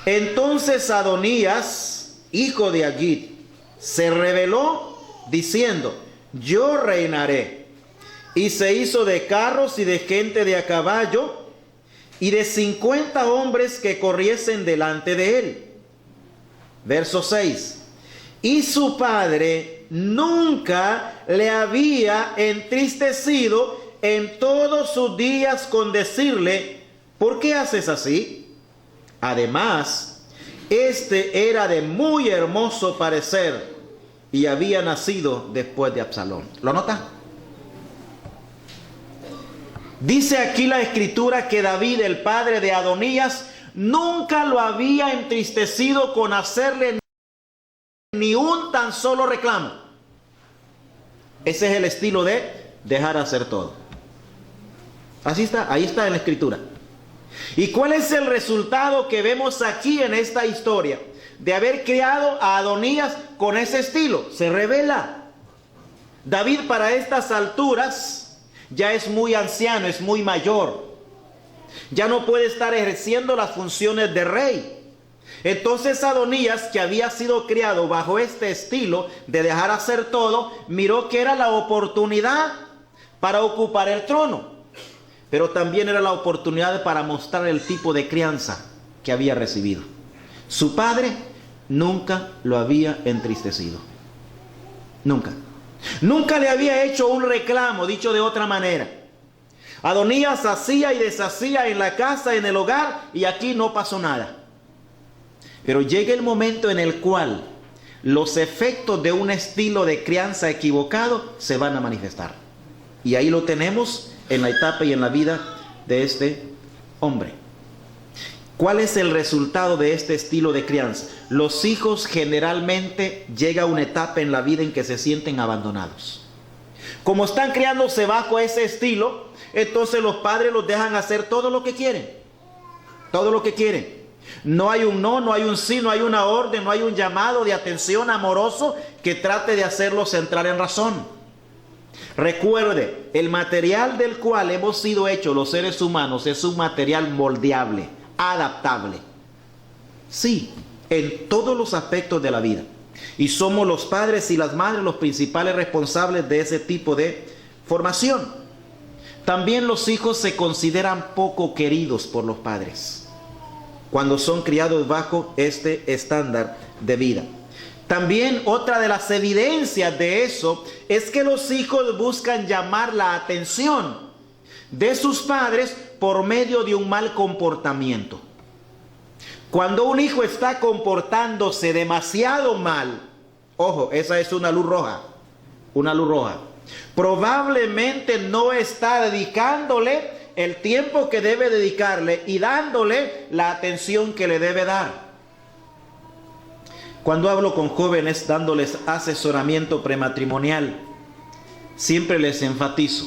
Entonces Adonías, hijo de Agit, se rebeló diciendo: yo reinaré. Y se hizo de carros y de gente de a caballo y de 50 hombres que corriesen delante de él. Verso 6. Y su padre nunca le había entristecido en todos sus días con decirle: ¿por qué haces así? Además, este era de muy hermoso parecer y había nacido después de Absalón. ¿Lo nota? Dice aquí la Escritura que David, el padre de Adonías, nunca lo había entristecido con hacerle ni un tan solo reclamo. Ese es el estilo de dejar hacer todo. Así está, ahí está en la Escritura. ¿Y cuál es el resultado que vemos aquí en esta historia? De haber criado a Adonías con ese estilo. Se revela. David para estas alturas ya es muy anciano, es muy mayor. Ya no puede estar ejerciendo las funciones de rey. Entonces Adonías, que había sido criado bajo este estilo de dejar hacer todo, miró que era la oportunidad para ocupar el trono. Pero también era la oportunidad para mostrar el tipo de crianza que había recibido. Su padre nunca lo había entristecido. Nunca. Nunca le había hecho un reclamo, dicho de otra manera. Adonías hacía y deshacía en la casa, en el hogar, y aquí no pasó nada. Pero llega el momento en el cual los efectos de un estilo de crianza equivocado se van a manifestar. Y ahí lo tenemos en la etapa y en la vida de este hombre. ¿Cuál es el resultado de este estilo de crianza? Los hijos generalmente llega a una etapa en la vida en que se sienten abandonados. Como están criándose bajo ese estilo, entonces los padres los dejan hacer todo lo que quieren. Todo lo que quieren. No hay un no, no hay un sí, no hay una orden, no hay un llamado de atención amoroso que trate de hacerlos entrar en razón. Recuerde, el material del cual hemos sido hechos los seres humanos es un material moldeable, adaptable. Sí, en todos los aspectos de la vida. Y somos los padres y las madres los principales responsables de ese tipo de formación. También los hijos se consideran poco queridos por los padres cuando son criados bajo este estándar de vida. También otra de las evidencias de eso es que los hijos buscan llamar la atención de sus padres por medio de un mal comportamiento. Cuando un hijo está comportándose demasiado mal, ojo, esa es una luz roja, una luz roja. Probablemente no está dedicándole el tiempo que debe dedicarle y dándole la atención que le debe dar. Cuando hablo con jóvenes dándoles asesoramiento prematrimonial, siempre les enfatizo: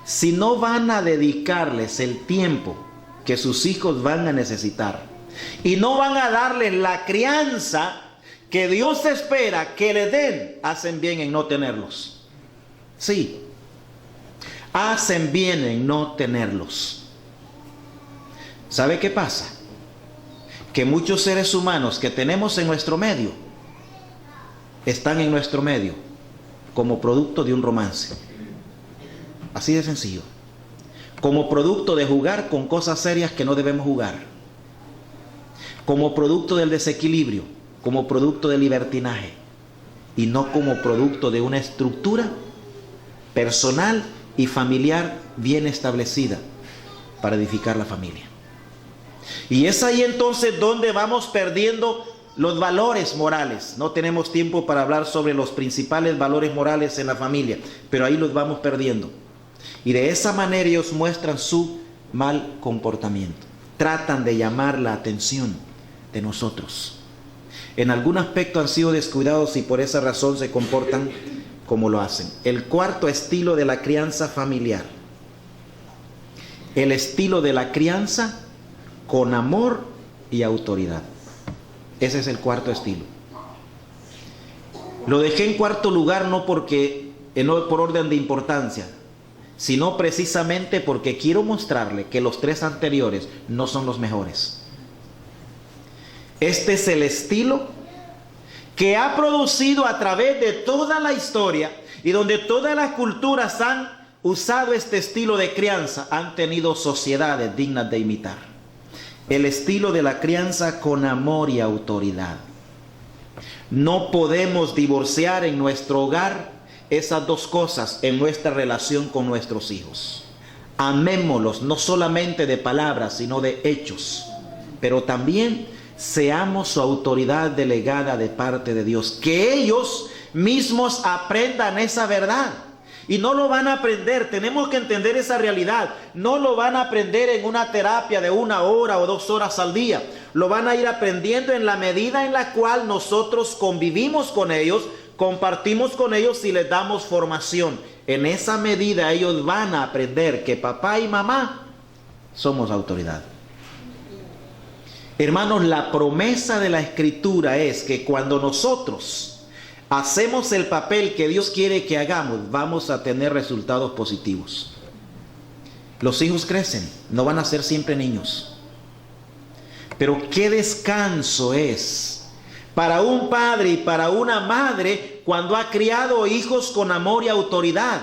si no van a dedicarles el tiempo que sus hijos van a necesitar y no van a darles la crianza que Dios espera que le den, hacen bien en no tenerlos. Sí, hacen bien en no tenerlos. ¿Sabe qué pasa? Que muchos seres humanos que tenemos en nuestro medio están en nuestro medio como producto de un romance. Así de sencillo. Como producto de jugar con cosas serias que no debemos jugar. Como producto del desequilibrio, como producto del libertinaje, y no como producto de una estructura personal y familiar bien establecida para edificar la familia. Y es ahí entonces donde vamos perdiendo los valores morales. No tenemos tiempo para hablar sobre los principales valores morales en la familia, pero ahí los vamos perdiendo. Y de esa manera ellos muestran su mal comportamiento. Tratan de llamar la atención de nosotros. En algún aspecto han sido descuidados y por esa razón se comportan como lo hacen. El cuarto estilo de la crianza familiar. El estilo de la crianza con amor y autoridad. Ese es el cuarto estilo. Lo dejé en cuarto lugar no por orden de importancia, sino precisamente porque quiero mostrarle que los tres anteriores no son los mejores. Este es el estilo que ha producido a través de toda la historia y donde todas las culturas han usado este estilo de crianza, han tenido sociedades dignas de imitar. El estilo de la crianza con amor y autoridad. No podemos divorciar en nuestro hogar esas dos cosas en nuestra relación con nuestros hijos. Amémoslos, no solamente de palabras, sino de hechos. Pero también seamos su autoridad delegada de parte de Dios. Que ellos mismos aprendan esa verdad. Y no lo van a aprender, tenemos que entender esa realidad. No lo van a aprender en una terapia de 1 hora o 2 horas al día. Lo van a ir aprendiendo en la medida en la cual nosotros convivimos con ellos, compartimos con ellos y les damos formación. En esa medida ellos van a aprender que papá y mamá somos autoridad. Hermanos, la promesa de la Escritura es que cuando nosotros hacemos el papel que Dios quiere que hagamos, vamos a tener resultados positivos. Los hijos crecen, no van a ser siempre niños. Pero qué descanso es para un padre y para una madre cuando ha criado hijos con amor y autoridad.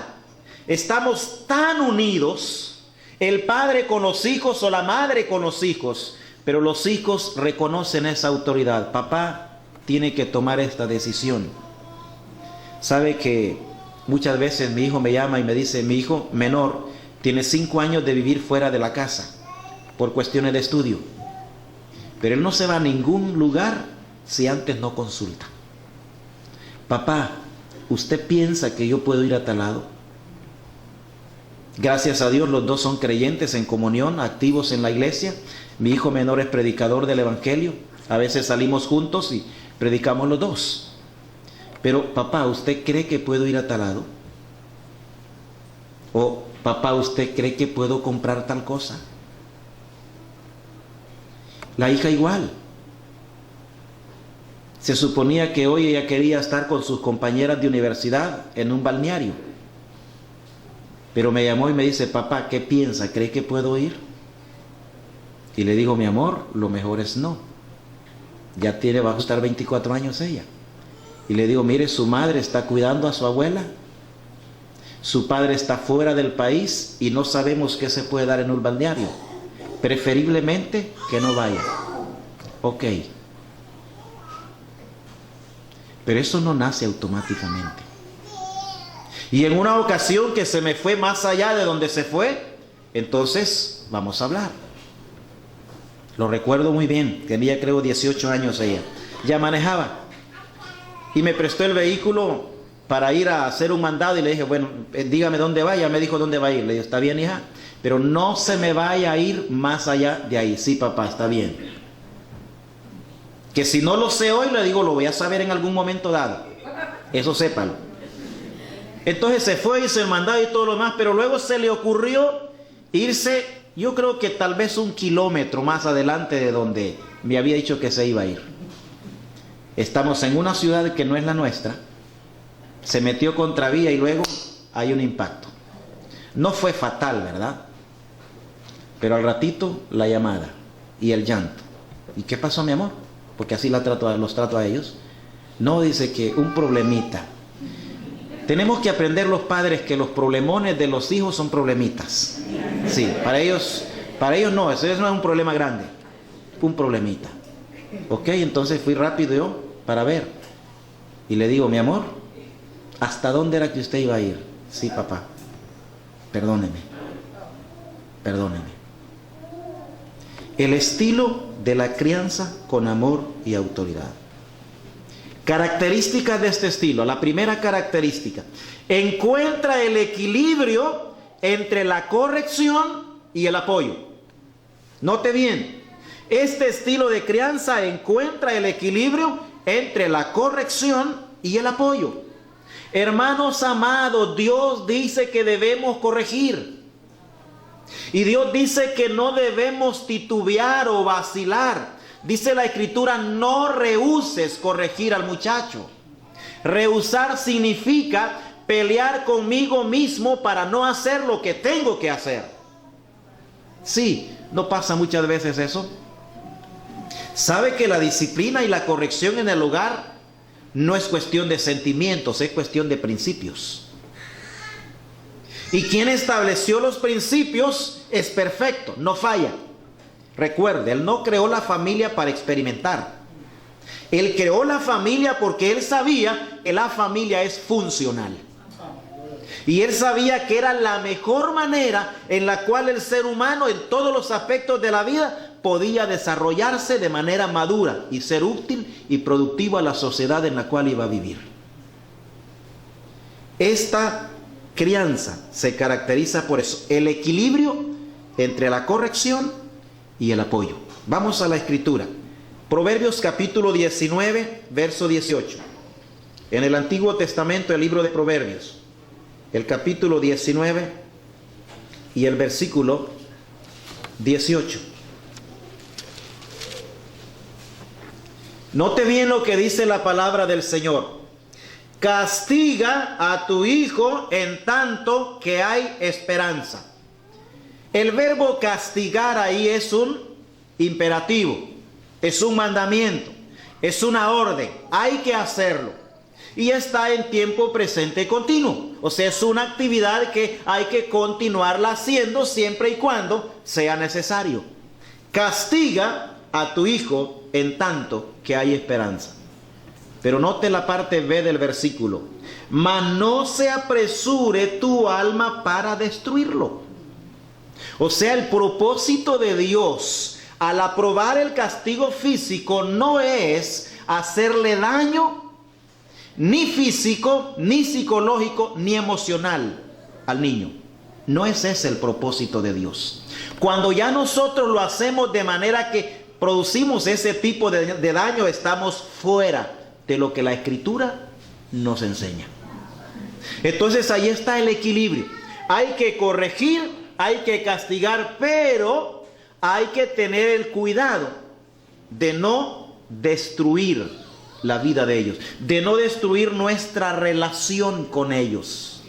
Estamos tan unidos, el padre con los hijos o la madre con los hijos, pero los hijos reconocen esa autoridad. Papá tiene que tomar esta decisión. Sabe que muchas veces mi hijo me llama y me dice, mi hijo menor tiene 5 años de vivir fuera de la casa por cuestiones de estudio, pero él no se va a ningún lugar si antes no consulta. Papá, ¿usted piensa que yo puedo ir a tal lado? Gracias a Dios los dos son creyentes en comunión, activos en la iglesia. Mi hijo menor es predicador del evangelio. A veces salimos juntos y predicamos los dos. Pero papá, ¿usted cree que puedo ir a tal lado? O papá, ¿usted cree que puedo comprar tal cosa? La hija igual. Se suponía que hoy ella quería estar con sus compañeras de universidad en un balneario. Pero me llamó y me dice, papá, ¿qué piensa? ¿Cree que puedo ir? Y le digo, mi amor, lo mejor es no. Ya va a estar 24 años ella. Y le digo, mire, su madre está cuidando a su abuela. Su padre está fuera del país y no sabemos qué se puede dar en un balneario. Preferiblemente que no vaya. Ok. Pero eso no nace automáticamente. Y en una ocasión que se me fue más allá de donde se fue, entonces vamos a hablar. Lo recuerdo muy bien, tenía creo 18 años ella. Ya manejaba. Y me prestó el vehículo para ir a hacer un mandado y le dije, bueno, dígame dónde va. Ya me dijo dónde va a ir. Le dije, está bien, hija, pero no se me vaya a ir más allá de ahí. Sí, papá, está bien. Que si no lo sé hoy, le digo, lo voy a saber en algún momento dado. Eso sépalo. Entonces se fue, hizo el mandado y todo lo demás, pero luego se le ocurrió irse, yo creo que tal vez 1 kilómetro más adelante de donde me había dicho que se iba a ir. Estamos en una ciudad que no es la nuestra, se metió contravía y luego hay un impacto. No fue fatal, ¿verdad? Pero al ratito la llamada y el llanto. ¿Y qué pasó, mi amor? Porque así los trato a ellos. No, dice que un problemita. Tenemos que aprender los padres que los problemones de los hijos son problemitas. Sí, para ellos no, eso no es un problema grande, un problemita. Ok, entonces fui rápido yo para ver. Y le digo, mi amor, ¿hasta dónde era que usted iba a ir? Sí, papá, perdóneme. El estilo de la crianza con amor y autoridad. Características de este estilo. La primera característica, encuentra el equilibrio entre la corrección y el apoyo. Note bien, este estilo de crianza encuentra el equilibrio entre la corrección y el apoyo. Hermanos amados, Dios dice que debemos corregir. Y Dios dice que no debemos titubear o vacilar. Dice la Escritura, no rehúses corregir al muchacho. Rehusar significa pelear conmigo mismo para no hacer lo que tengo que hacer. Sí, ¿no pasa muchas veces eso? ¿Sabe que la disciplina y la corrección en el hogar no es cuestión de sentimientos, es cuestión de principios? Y quien estableció los principios es perfecto, no falla. Recuerde, Él no creó la familia para experimentar. Él creó la familia porque Él sabía que la familia es funcional. Y Él sabía que era la mejor manera en la cual el ser humano en todos los aspectos de la vida podía desarrollarse de manera madura y ser útil y productivo a la sociedad en la cual iba a vivir. Esta crianza se caracteriza por eso, el equilibrio entre la corrección y el apoyo. Vamos a la Escritura. Proverbios capítulo 19, verso 18. En el Antiguo Testamento, el libro de Proverbios, el capítulo 19 y el versículo 18. Note bien lo que dice la palabra del Señor. Castiga a tu hijo en tanto que hay esperanza. El verbo castigar ahí es un imperativo, es un mandamiento, es una orden, hay que hacerlo. Y está en tiempo presente continuo. O sea, es una actividad que hay que continuarla haciendo siempre y cuando sea necesario. Castiga a tu hijo en tanto que hay esperanza. Pero note la parte B del versículo. Mas no se apresure tu alma para destruirlo. O sea, el propósito de Dios al aprobar el castigo físico no es hacerle daño ni físico, ni psicológico, ni emocional al niño. No es ese el propósito de Dios. Cuando ya nosotros lo hacemos de manera que producimos ese tipo de daño, estamos fuera de lo que la Escritura nos enseña. Entonces ahí está el equilibrio. Hay que corregir, hay que castigar, pero hay que tener el cuidado de no destruir la vida de ellos, de no destruir nuestra relación con ellos,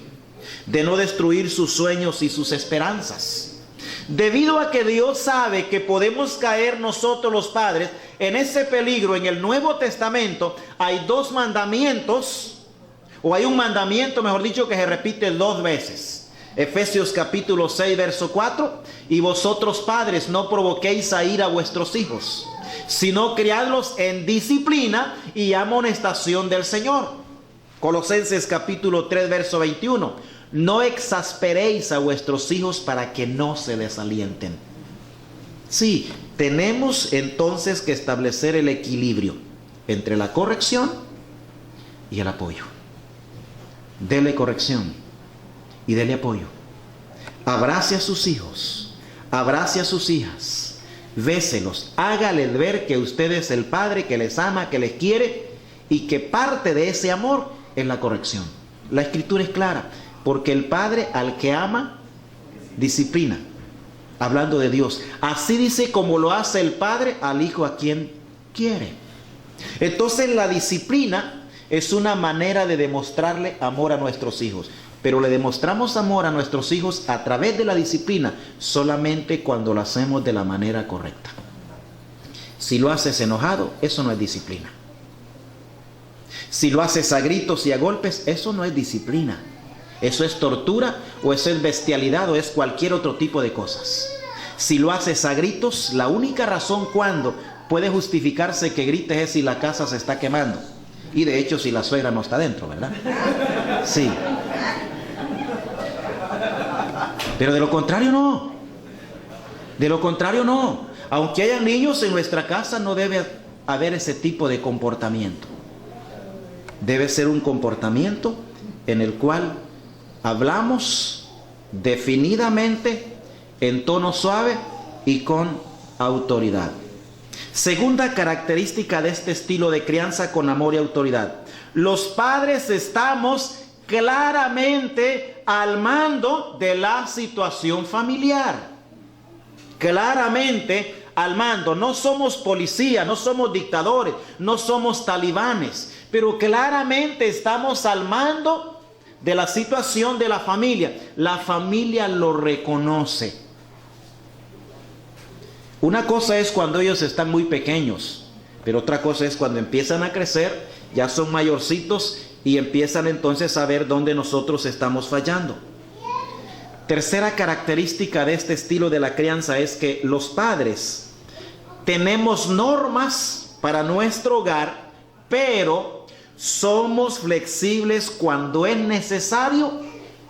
de no destruir sus sueños y sus esperanzas. Debido a que Dios sabe que podemos caer nosotros los padres en ese peligro, en el Nuevo Testamento hay dos mandamientos, o hay un mandamiento, mejor dicho, que se repite 2 veces. Efesios capítulo 6, verso 4, y vosotros padres no provoquéis a ira a vuestros hijos, sino criadlos en disciplina y amonestación del Señor. Colosenses capítulo 3, verso 21. No exasperéis a vuestros hijos para que no se desalienten. Sí, tenemos entonces que establecer el equilibrio entre la corrección y el apoyo. Dele corrección y dele apoyo. Abrace a sus hijos, abrace a sus hijas, béselos, hágales ver que usted es el padre que les ama, que les quiere y que parte de ese amor es la corrección. La Escritura es clara, porque el padre al que ama, disciplina. Hablando de Dios. Así dice como lo hace el padre al hijo a quien quiere. Entonces la disciplina es una manera de demostrarle amor a nuestros hijos. Pero le demostramos amor a nuestros hijos a través de la disciplina solamente cuando lo hacemos de la manera correcta. Si lo haces enojado, eso no es disciplina. Si lo haces a gritos y a golpes, eso no es disciplina. Eso es tortura, o eso es bestialidad, o es cualquier otro tipo de cosas. Si lo haces a gritos, la única razón cuando puede justificarse que grites es si la casa se está quemando. Y de hecho si la suegra no está dentro, ¿verdad? Sí. Pero de lo contrario no. De lo contrario no. Aunque haya niños en nuestra casa, no debe haber ese tipo de comportamiento. Debe ser un comportamiento en el cual hablamos definidamente en tono suave y con autoridad. Segunda característica de este estilo de crianza con amor y autoridad. Los padres estamos claramente al mando de la situación familiar. Claramente al mando. No somos policía, no somos dictadores, no somos talibanes, pero claramente estamos al mando de la situación de la familia. La familia lo reconoce. Una cosa es cuando ellos están muy pequeños, pero otra cosa es cuando empiezan a crecer, ya son mayorcitos y empiezan entonces a ver dónde nosotros estamos fallando. Tercera característica de este estilo de la crianza es que los padres tenemos normas para nuestro hogar, pero somos flexibles cuando es necesario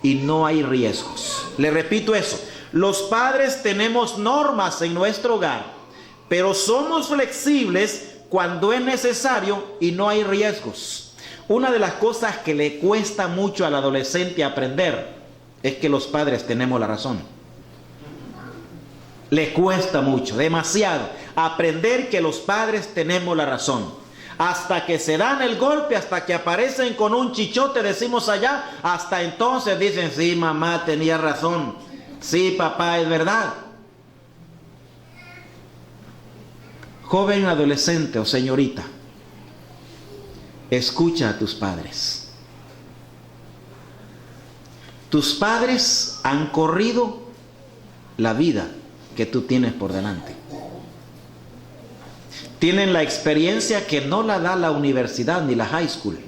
y no hay riesgos. Le repito eso. Los padres tenemos normas en nuestro hogar, pero somos flexibles cuando es necesario y no hay riesgos. Una de las cosas que le cuesta mucho al adolescente aprender es que los padres tenemos la razón. Le cuesta mucho, demasiado, aprender que los padres tenemos la razón. Hasta que se dan el golpe, hasta que aparecen con un chichote, decimos allá, hasta entonces dicen, sí, mamá tenía razón. Sí, papá, es verdad. Joven, adolescente o señorita, escucha a tus padres. Tus padres han corrido la vida que tú tienes por delante. Tienen la experiencia que no la da la universidad ni la high school.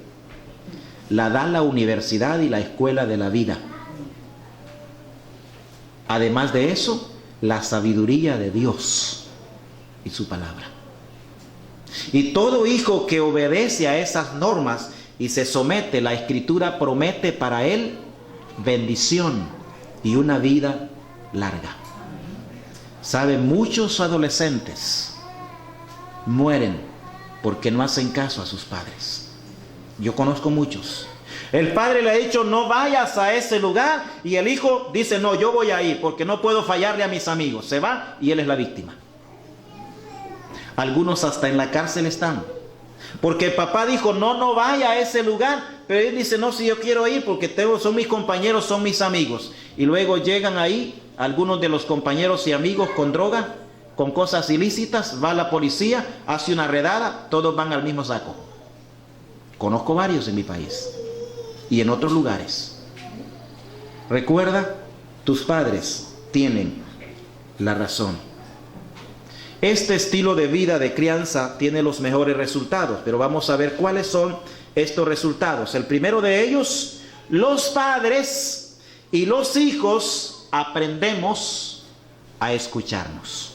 La da la universidad y la escuela de la vida. Además de eso, la sabiduría de Dios y su palabra. Y todo hijo que obedece a esas normas y se somete, la Escritura promete para él bendición y una vida larga. ¿Saben? Muchos adolescentes mueren porque no hacen caso a sus padres. Yo conozco muchos. El padre le ha dicho, no vayas a ese lugar, y el hijo dice, no, yo voy a ir porque no puedo fallarle a mis amigos. Se va y él es la víctima. Algunos hasta en la cárcel están, porque el papá dijo, no vaya a ese lugar, pero él dice, no, si yo quiero ir porque son mis compañeros, son mis amigos. Y luego llegan ahí algunos de los compañeros y amigos con droga, con cosas ilícitas, va la policía, hace una redada, todos van al mismo saco. Conozco varios en mi país y en otros lugares. Recuerda, tus padres tienen la razón. Este estilo de vida de crianza tiene los mejores resultados, pero vamos a ver cuáles son estos resultados. El primero de ellos, los padres y los hijos aprendemos a escucharnos.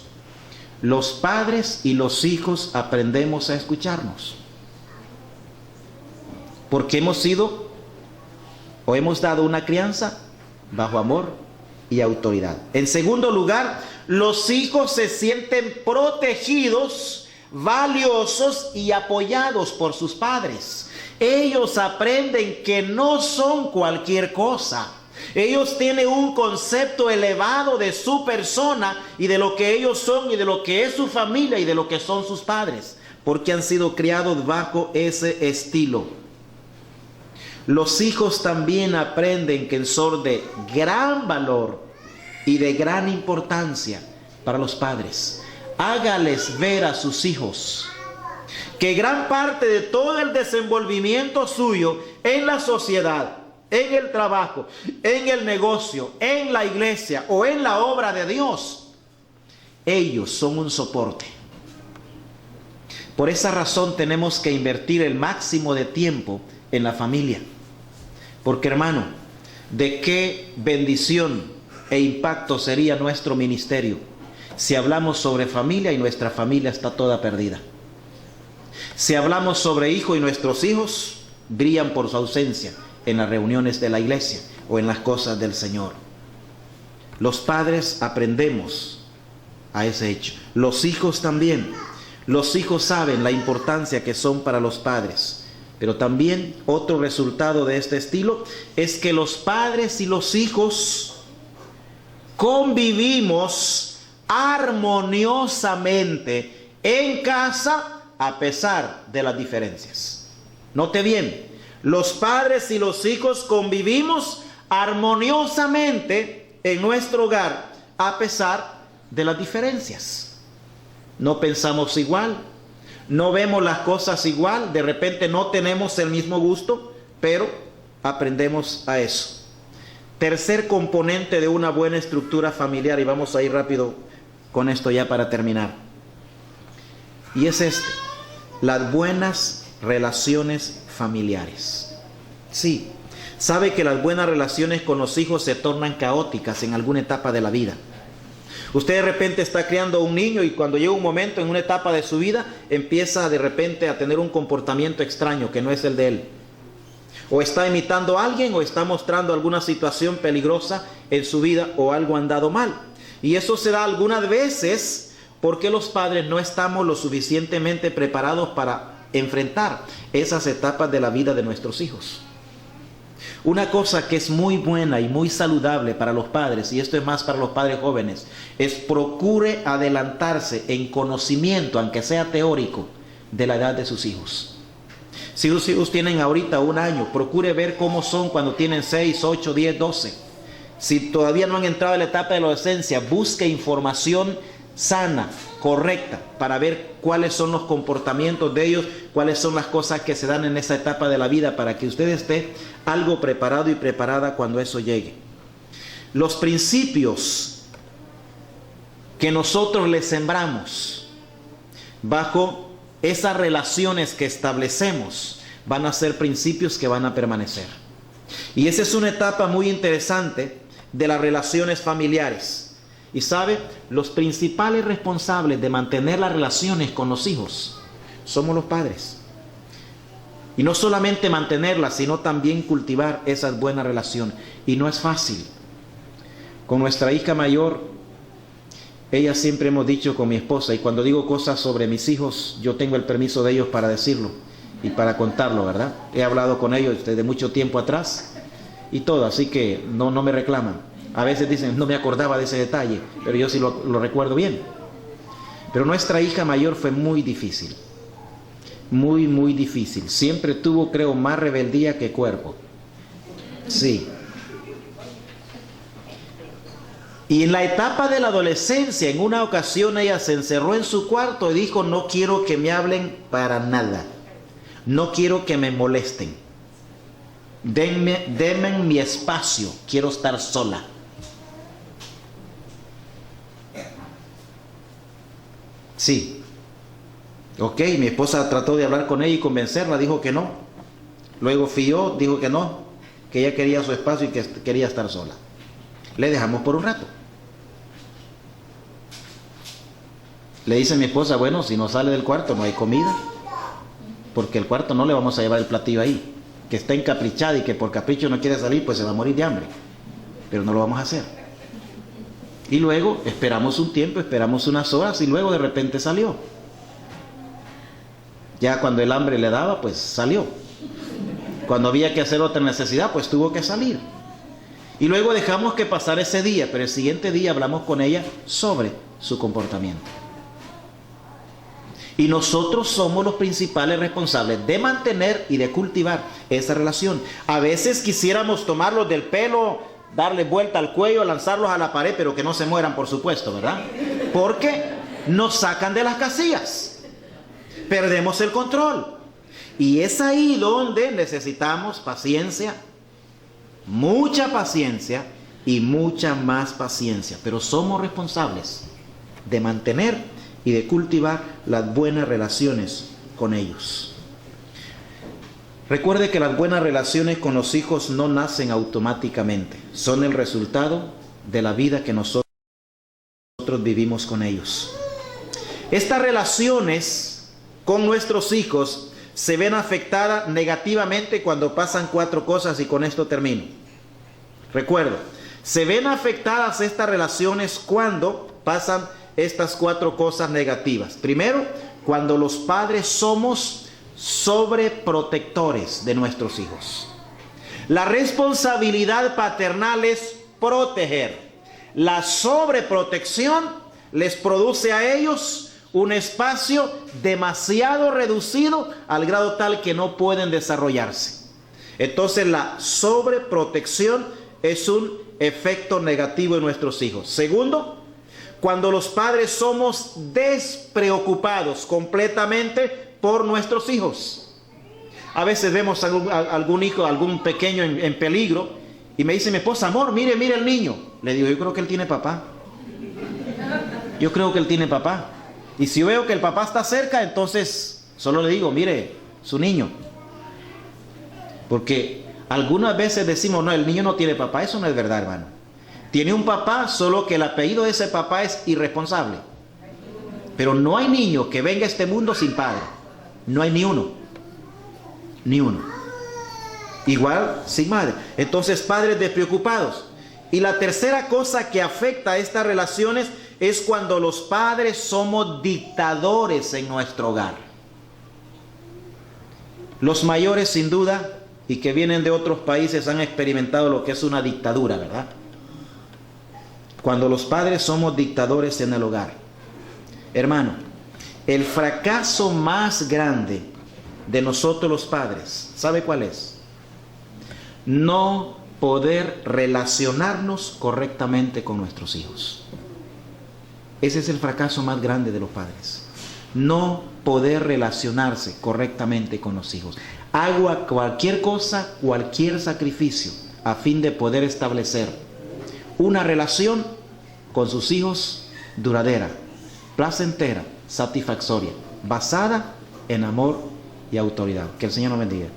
Los padres y los hijos aprendemos a escucharnos. Porque hemos sido o hemos dado una crianza bajo amor y autoridad. En segundo lugar, los hijos se sienten protegidos, valiosos y apoyados por sus padres. Ellos aprenden que no son cualquier cosa. Ellos tienen un concepto elevado de su persona y de lo que ellos son y de lo que es su familia y de lo que son sus padres, porque han sido criados bajo ese estilo. Los hijos también aprenden que son de gran valor y de gran importancia para los padres. Hágales ver a sus hijos que gran parte de todo el desenvolvimiento suyo en la sociedad, en el trabajo, en el negocio, en la iglesia o en la obra de Dios, ellos son un soporte. Por esa razón tenemos que invertir el máximo de tiempo en la familia. Porque, hermano, ¿de qué bendición e impacto sería nuestro ministerio si hablamos sobre familia y nuestra familia está toda perdida? Si hablamos sobre hijos y nuestros hijos brillan por su ausencia en las reuniones de la iglesia o en las cosas del Señor. Los padres aprendemos a ese hecho. Los hijos también. Los hijos saben la importancia que son para los padres. Pero también otro resultado de este estilo es que los padres y los hijos convivimos armoniosamente en casa a pesar de las diferencias. Note bien, los padres y los hijos convivimos armoniosamente en nuestro hogar a pesar de las diferencias. No pensamos igual, no vemos las cosas igual, de repente no tenemos el mismo gusto, pero aprendemos a eso. Tercer componente de una buena estructura familiar, y vamos a ir rápido con esto ya para terminar. Y es las buenas relaciones familiares. Sí, sabe que las buenas relaciones con los hijos se tornan caóticas en alguna etapa de la vida. Usted de repente está criando a un niño y cuando llega un momento en una etapa de su vida, empieza de repente a tener un comportamiento extraño que no es el de él. O está imitando a alguien o está mostrando alguna situación peligrosa en su vida o algo andado mal. Y eso se da algunas veces porque los padres no estamos lo suficientemente preparados para enfrentar esas etapas de la vida de nuestros hijos. Una cosa que es muy buena y muy saludable para los padres, y esto es más para los padres jóvenes, es procure adelantarse en conocimiento, aunque sea teórico, de la edad de sus hijos. Si sus hijos tienen ahorita 1 año, procure ver cómo son cuando tienen 6, 8, 10, 12. Si todavía no han entrado en la etapa de la adolescencia, busque información sana, correcta, para ver cuáles son los comportamientos de ellos, cuáles son las cosas que se dan en esa etapa de la vida, para que usted esté algo preparado y preparada cuando eso llegue. Los principios que nosotros les sembramos bajo esas relaciones que establecemos van a ser principios que van a permanecer. Y esa es una etapa muy interesante de las relaciones familiares. Y sabe, los principales responsables de mantener las relaciones con los hijos somos los padres. Y no solamente mantenerlas, sino también cultivar esas buenas relaciones. Y no es fácil. Con nuestra hija mayor, ella siempre hemos dicho con mi esposa, y cuando digo cosas sobre mis hijos, yo tengo el permiso de ellos para decirlo y para contarlo, ¿verdad? He hablado con ellos desde mucho tiempo atrás y todo, así que no me reclaman. A veces dicen, no me acordaba de ese detalle, pero yo sí lo recuerdo bien. Pero nuestra hija mayor fue muy difícil. Muy, muy difícil. Siempre tuvo, creo, más rebeldía que cuerpo. Sí. Y en la etapa de la adolescencia, en una ocasión ella se encerró en su cuarto y dijo, no quiero que me hablen para nada. No quiero que me molesten. Denme mi espacio. Quiero estar sola. Sí. Ok, mi esposa trató de hablar con ella y convencerla, dijo que no. Luego fió, dijo que no, que ella quería su espacio y que quería estar sola. Le dejamos por un rato. Le dice mi esposa, bueno, si no sale del cuarto no hay comida, porque el cuarto no le vamos a llevar el platillo ahí. Que está encaprichada y que por capricho no quiere salir, pues se va a morir de hambre. Pero no lo vamos a hacer. Y luego esperamos un tiempo, esperamos unas horas y luego de repente salió. Ya cuando el hambre le daba, pues salió. Cuando había que hacer otra necesidad, pues tuvo que salir. Y luego dejamos que pasara ese día, pero el siguiente día hablamos con ella sobre su comportamiento. Y nosotros somos los principales responsables de mantener y de cultivar esa relación. A veces quisiéramos tomarlos del pelo, darles vuelta al cuello, lanzarlos a la pared, pero que no se mueran, por supuesto, ¿verdad? Porque nos sacan de las casillas. Perdemos el control. Y es ahí donde necesitamos paciencia, mucha paciencia y mucha más paciencia. Pero somos responsables de mantener y de cultivar las buenas relaciones con ellos. Recuerde que las buenas relaciones con los hijos no nacen automáticamente. Son el resultado de la vida que nosotros vivimos con ellos. Estas relaciones con nuestros hijos se ven afectadas negativamente cuando pasan 4 cosas, y con esto termino. Recuerdo, se ven afectadas estas relaciones cuando pasan estas 4 cosas negativas. Primero, cuando los padres somos sobreprotectores de nuestros hijos. La responsabilidad paternal es proteger. la sobreprotección les produce a ellos un espacio demasiado reducido al grado tal que no pueden desarrollarse. Entonces la sobreprotección es un efecto negativo en nuestros hijos. Segundo, cuando los padres somos despreocupados completamente por nuestros hijos. A veces vemos algún hijo, algún pequeño en peligro y me dice mi esposa, amor, mire el niño. Le digo, yo creo que él tiene papá. Yo creo que él tiene papá. Y si veo que el papá está cerca, entonces solo le digo, mire, su niño. Porque algunas veces decimos, no, el niño no tiene papá. Eso no es verdad, hermano. Tiene un papá, solo que el apellido de ese papá es irresponsable. Pero no hay niño que venga a este mundo sin padre. No hay ni uno. Ni uno. Igual sin madre. Entonces, padres despreocupados. Y la tercera cosa que afecta a estas relaciones es cuando los padres somos dictadores en nuestro hogar. Los mayores, sin duda, y que vienen de otros países, han experimentado lo que es una dictadura, ¿verdad? Cuando los padres somos dictadores en el hogar. Hermano, el fracaso más grande de nosotros los padres, ¿sabe cuál es? No poder relacionarnos correctamente con nuestros hijos. Ese es el fracaso más grande de los padres. No poder relacionarse correctamente con los hijos. Haga cualquier cosa, cualquier sacrificio, a fin de poder establecer una relación con sus hijos duradera, placentera, satisfactoria, basada en amor y autoridad. Que el Señor nos bendiga.